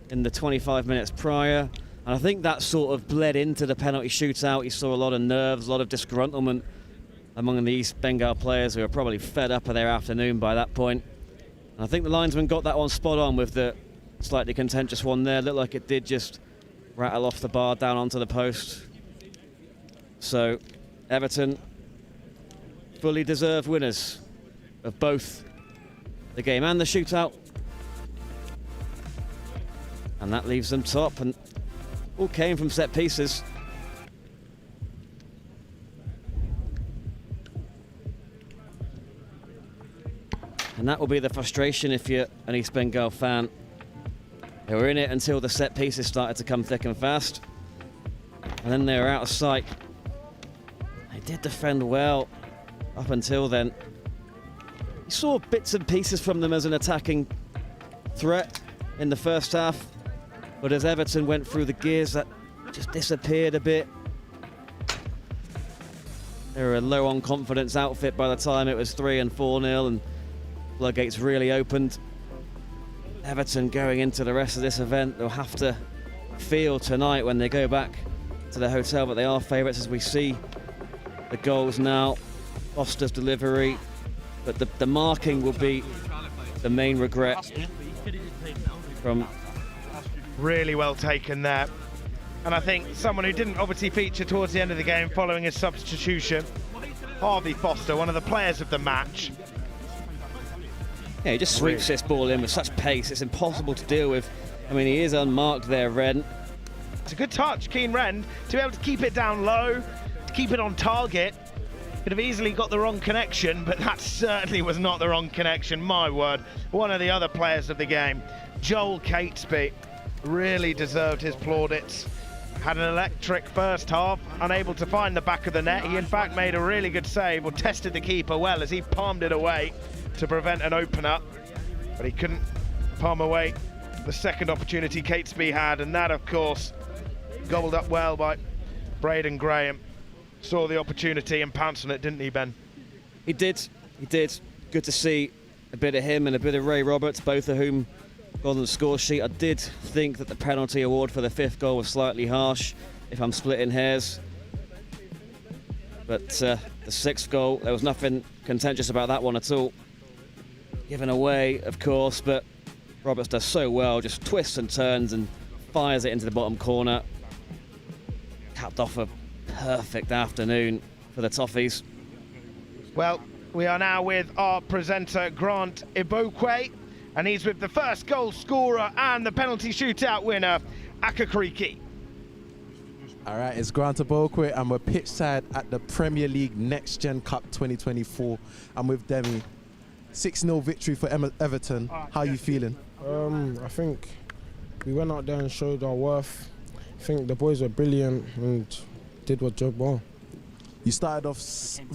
in the 25 minutes prior. And I think that sort of bled into the penalty shootout. You saw a lot of nerves, a lot of disgruntlement among the East Bengal players who were probably fed up of their afternoon by that point. And I think the linesman got that one spot on with the slightly contentious one there. Looked like it did just rattle off the bar down onto the post. So Everton fully deserved winners of both the game and the shootout. And that leaves them top, and all came from set pieces. And that will be the frustration if you're an East Bengal fan. They were in it until the set pieces started to come thick and fast. And then they were out of sight. They did defend well up until then. You saw bits and pieces from them as an attacking threat in the first half. But as Everton went through the gears, that just disappeared a bit. They were a low on confidence outfit by the time it was 3 and 4-0 and floodgates really opened. Everton going into the rest of this event, they'll have to feel tonight when they go back to the hotel, but they are favourites as we see the goals now. Foster's delivery, but the marking will be the main regret from... Really well taken there. And I think someone who didn't obviously feature towards the end of the game following his substitution, Harvey Foster, one of the players of the match. Yeah, he just sweeps this ball in with such pace, it's impossible to deal with. I mean, he is unmarked there, Ren. It's a good touch, Keen Ren, to be able to keep it down low, to keep it on target. Could have easily got the wrong connection, but that certainly was not the wrong connection, my word. One of the other players of the game, Joel Catesby, really deserved his plaudits. Had an electric first half, unable to find the back of the net. He in fact made a really good save, or tested the keeper well as he palmed it away to prevent an opener, but he couldn't palm away the second opportunity Catesby had, and that of course gobbled up well by Braden Graham. Saw the opportunity and pounced on it, didn't he, Ben? He did. Good to see a bit of him and a bit of Ray Roberts, both of whom got on the score sheet. I did think that the penalty award for the 5th goal was slightly harsh, if I'm splitting hairs. But the 6th goal, there was nothing contentious about that one at all. Given away, of course, but Roberts does so well, just twists and turns and fires it into the bottom corner. Capped off a perfect afternoon for the Toffees. Well, we are now with our presenter, Grant Ibokwe, and he's with the first goal scorer and the penalty shootout winner, Akakriki. All right, it's Grant Ibokwe, and we're pitch side at the Premier League Next Gen Cup 2024. I'm with Demi. 6-0 victory for Everton. How are you feeling? I think we went out there and showed our worth. I think the boys were brilliant and did what job well. You started off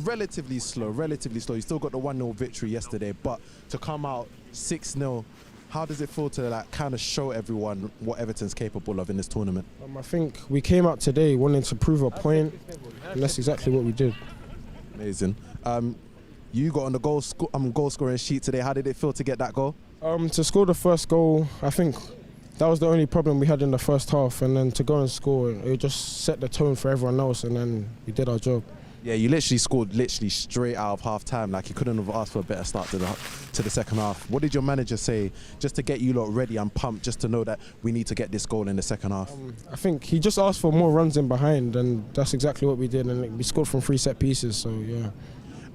relatively slow. You still got the 1-0 victory yesterday, but to come out 6-0, how does it feel to kind of show everyone what Everton's capable of in this tournament? I think we came out today wanting to prove a point, and that's exactly what we did. Amazing. You got on the goal scoring sheet today. How did it feel to get that goal? To score the first goal, I think that was the only problem we had in the first half, and then to go and score, it just set the tone for everyone else, and then we did our job. Yeah, you literally scored straight out of half time. You couldn't have asked for a better start to the second half. What did your manager say just to get you lot ready and pumped, just to know that we need to get this goal in the second half? I think he just asked for more runs in behind, and that's exactly what we did, and we scored from 3 set pieces, so yeah.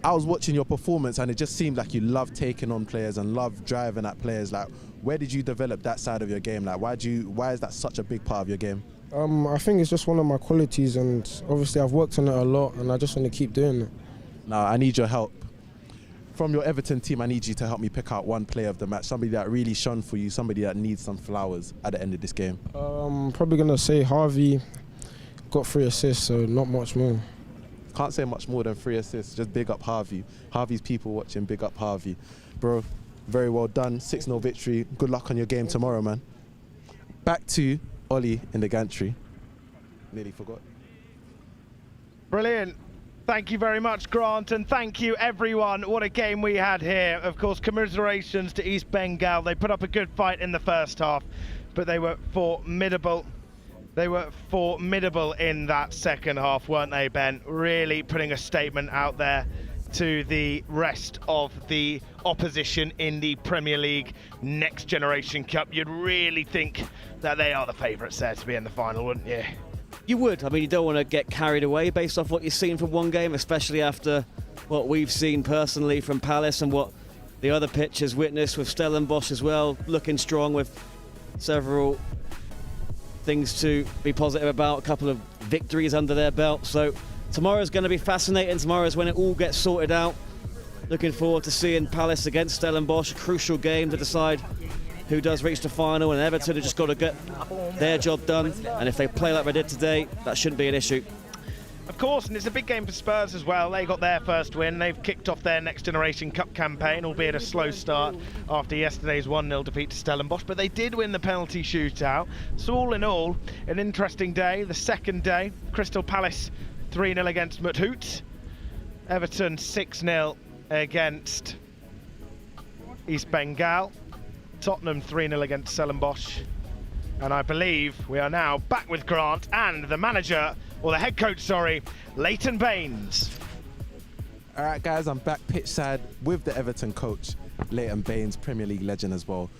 I was watching your performance and it just seemed like you love taking on players and love driving at players. Where did you develop that side of your game? Why is that such a big part of your game? I think it's just one of my qualities, and obviously I've worked on it a lot, and I just want to keep doing it. Now, I need your help. From your Everton team, I need you to help me pick out one player of the match, somebody that really shone for you, somebody that needs some flowers at the end of this game. Probably going to say Harvey. Got 3 assists, so not much more. Can't say much more than 3 assists. Just big up Harvey. Harvey's people watching, big up Harvey. Bro, very well done. 6-0 victory. Good luck on your game tomorrow, man. Back to Ollie in the gantry. Nearly forgot. Brilliant. Thank you very much, Grant, and thank you, everyone. What a game we had here. Of course, commiserations to East Bengal. They put up a good fight in the first half, but they were formidable. They were formidable in that second half, weren't they, Ben? Really putting a statement out there to the rest of the opposition in the Premier League Next Generation Cup. You'd really think that they are the favourites there to be in the final, wouldn't you? You would. I mean, you don't want to get carried away based off what you've seen from one game, especially after what we've seen personally from Palace and what the other pitchers witnessed with Stellenbosch as well, looking strong with several things to be positive about, a couple of victories under their belt. So tomorrow's going to be fascinating. Tomorrow's when it all gets sorted out. Looking forward to seeing Palace against Stellenbosch, a crucial game to decide who does reach the final, and Everton have just got to get their job done, and if they play like they did today, that shouldn't be an issue. Of course, and it's a big game for Spurs as well. They got their first win. They've kicked off their Next Generation Cup campaign, albeit a slow start after yesterday's 1-0 defeat to Stellenbosch, but they did win the penalty shootout. So all in all, an interesting day. The second day, Crystal Palace 3-0 against Muthoot. Everton 6-0 against East Bengal. Tottenham 3-0 against Stellenbosch. And I believe we are now back with Grant and the manager, or the head coach, sorry, Leighton Baines. All right, guys, I'm back pitch side with the Everton coach, Leighton Baines, Premier League legend as well.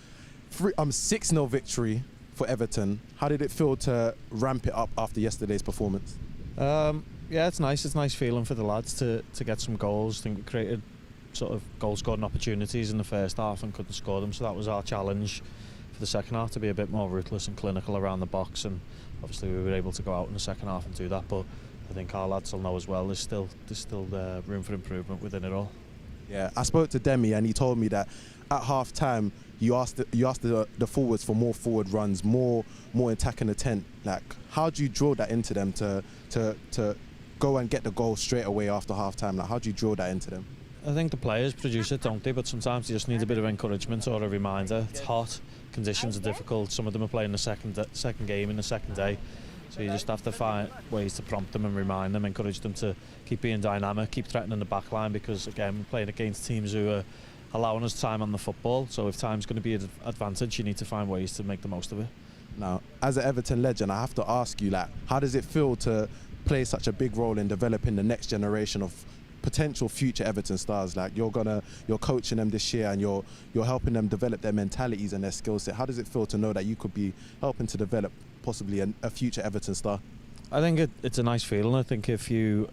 6-0 victory for Everton. How did it feel to ramp it up after yesterday's performance? Yeah, it's nice. It's a nice feeling for the lads to get some goals. I think we created sort of goal-scoring opportunities in the first half and couldn't score them, so that was our challenge for the second half, to be a bit more ruthless and clinical around the box, and obviously we were able to go out in the second half and do that, but I think our lads will know as well there's still room for improvement within it all. Yeah, I spoke to Demi and he told me that at half time you asked the forwards for more forward runs, more attacking intent. How do you draw that into them to go and get the goal straight away after half time? How do you draw that into them? I think the players produce it, don't they? But sometimes you just need a bit of encouragement or a reminder. It's hot, conditions are difficult. Some of them are playing the second game in the second day, so you just have to find ways to prompt them and remind them, encourage them to keep being dynamic, keep threatening the back line, because again, we're playing against teams who are allowing us time on the football. So if time's going to be an advantage, you need to find ways to make the most of it. Now, as an Everton legend, I have to ask you, how does it feel to play such a big role in developing the next generation of potential future Everton stars? Like you're coaching them this year and you're helping them develop their mentalities and their skill set. How does it feel to know that you could be helping to develop possibly a future Everton star? I think it's a nice feeling. I think if you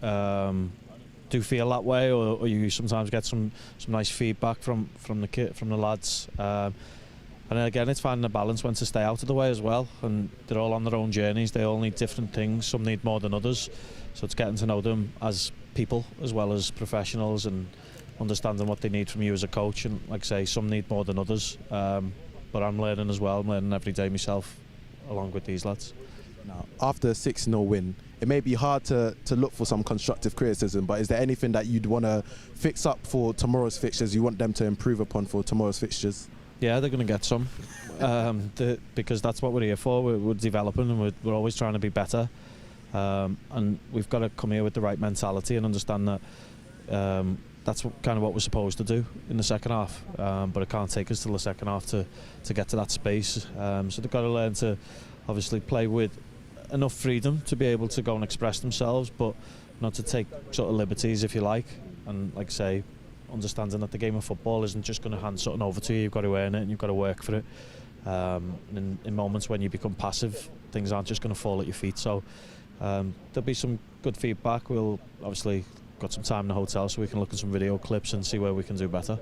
do feel that way, or you sometimes get some nice feedback from the lads. And again, it's finding a balance when to stay out of the way as well. And they're all on their own journeys. They all need different things. Some need more than others. So it's getting to know them as people as well as professionals and understanding what they need from you as a coach. And like I say, some need more than others. But I'm learning as well. I'm learning every day myself along with these lads. Now, after a 6-0 win, it may be hard to look for some constructive criticism, but is there anything that you'd want to fix up for tomorrow's fixtures, you want them to improve upon for tomorrow's fixtures? Yeah, they're going to get some, because that's what we're here for. We're developing and we're always trying to be better. And we've got to come here with the right mentality and understand that that's kind of what we're supposed to do in the second half. But it can't take us till the second half to get to that space. So they've got to learn to obviously play with enough freedom to be able to go and express themselves, but not to take sort of liberties, if you like. And like I say, understanding that the game of football isn't just going to hand something over to you. You've got to earn it and you've got to work for it. And in moments when you become passive, things aren't just going to fall at your feet. So there'll be some good feedback. We'll obviously got some time in the hotel so we can look at some video clips and see where we can do better.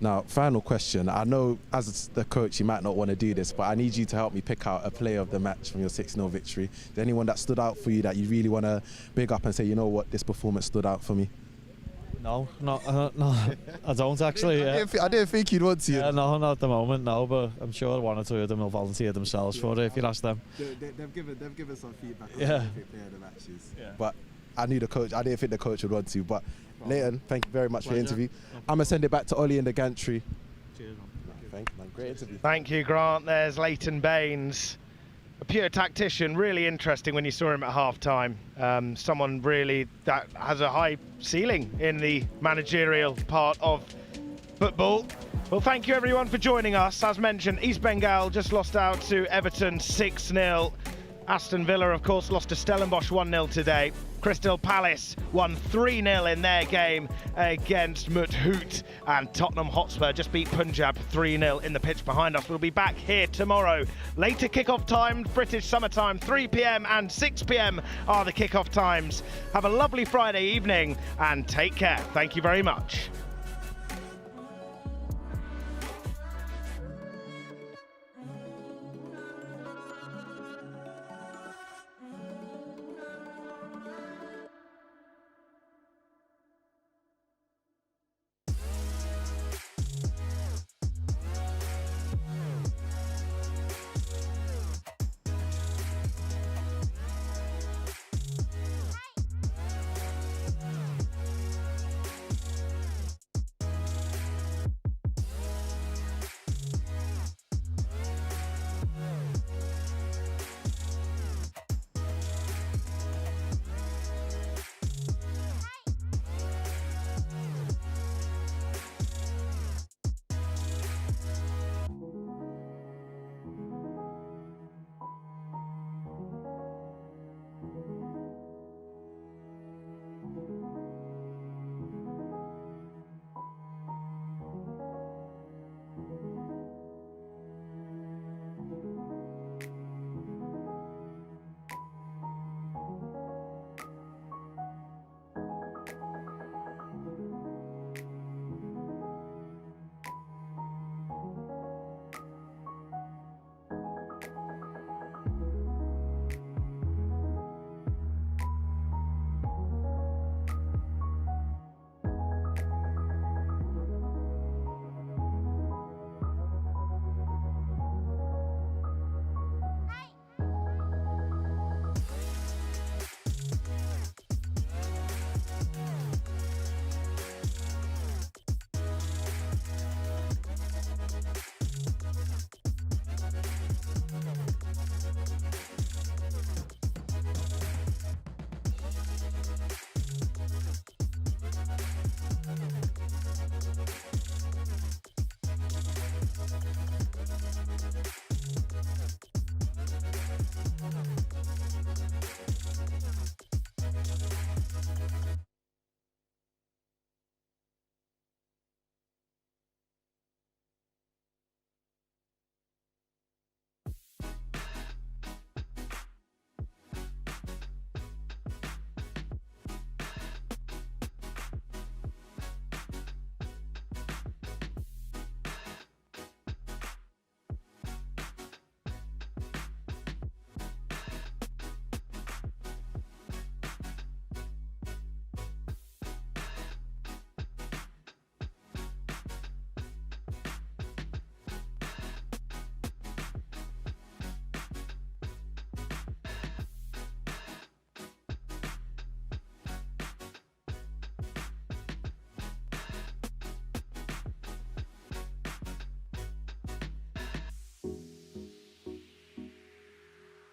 Now, final question. I know as the coach you might not want to do this, but I need you to help me pick out a player of the match from your 6-0 victory. Is there anyone that stood out for you that you really want to big up and say, you know what, this performance stood out for me? No, no, I don't actually. I didn't think you'd want to. Yeah, no, not at the moment, no, but I'm sure one or two of them will volunteer themselves for it if you ask them. They've given some feedback on yeah. player of the matches. Yeah. But I knew the coach, I didn't think the coach would want to. But Leighton, thank you very much for the interview. I'm going to send it back to Ollie in the gantry. Cheers, man. Thank you, man. Great interview. Thank you, Grant. There's Leighton Baines, a pure tactician. Really interesting when you saw him at half-time. Someone really that has a high ceiling in the managerial part of football. Well, thank you everyone for joining us. As mentioned, East Bengal just lost out to Everton 6-0. Aston Villa, of course, lost to Stellenbosch 1-0 today. Crystal Palace won 3-0 in their game against Muthoot, and Tottenham Hotspur just beat Punjab 3-0 in the pitch behind us. We'll be back here tomorrow. Later kick-off time, British summertime, 3 p.m. and 6 p.m. are the kick-off times. Have a lovely Friday evening and take care. Thank you very much.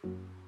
Bye.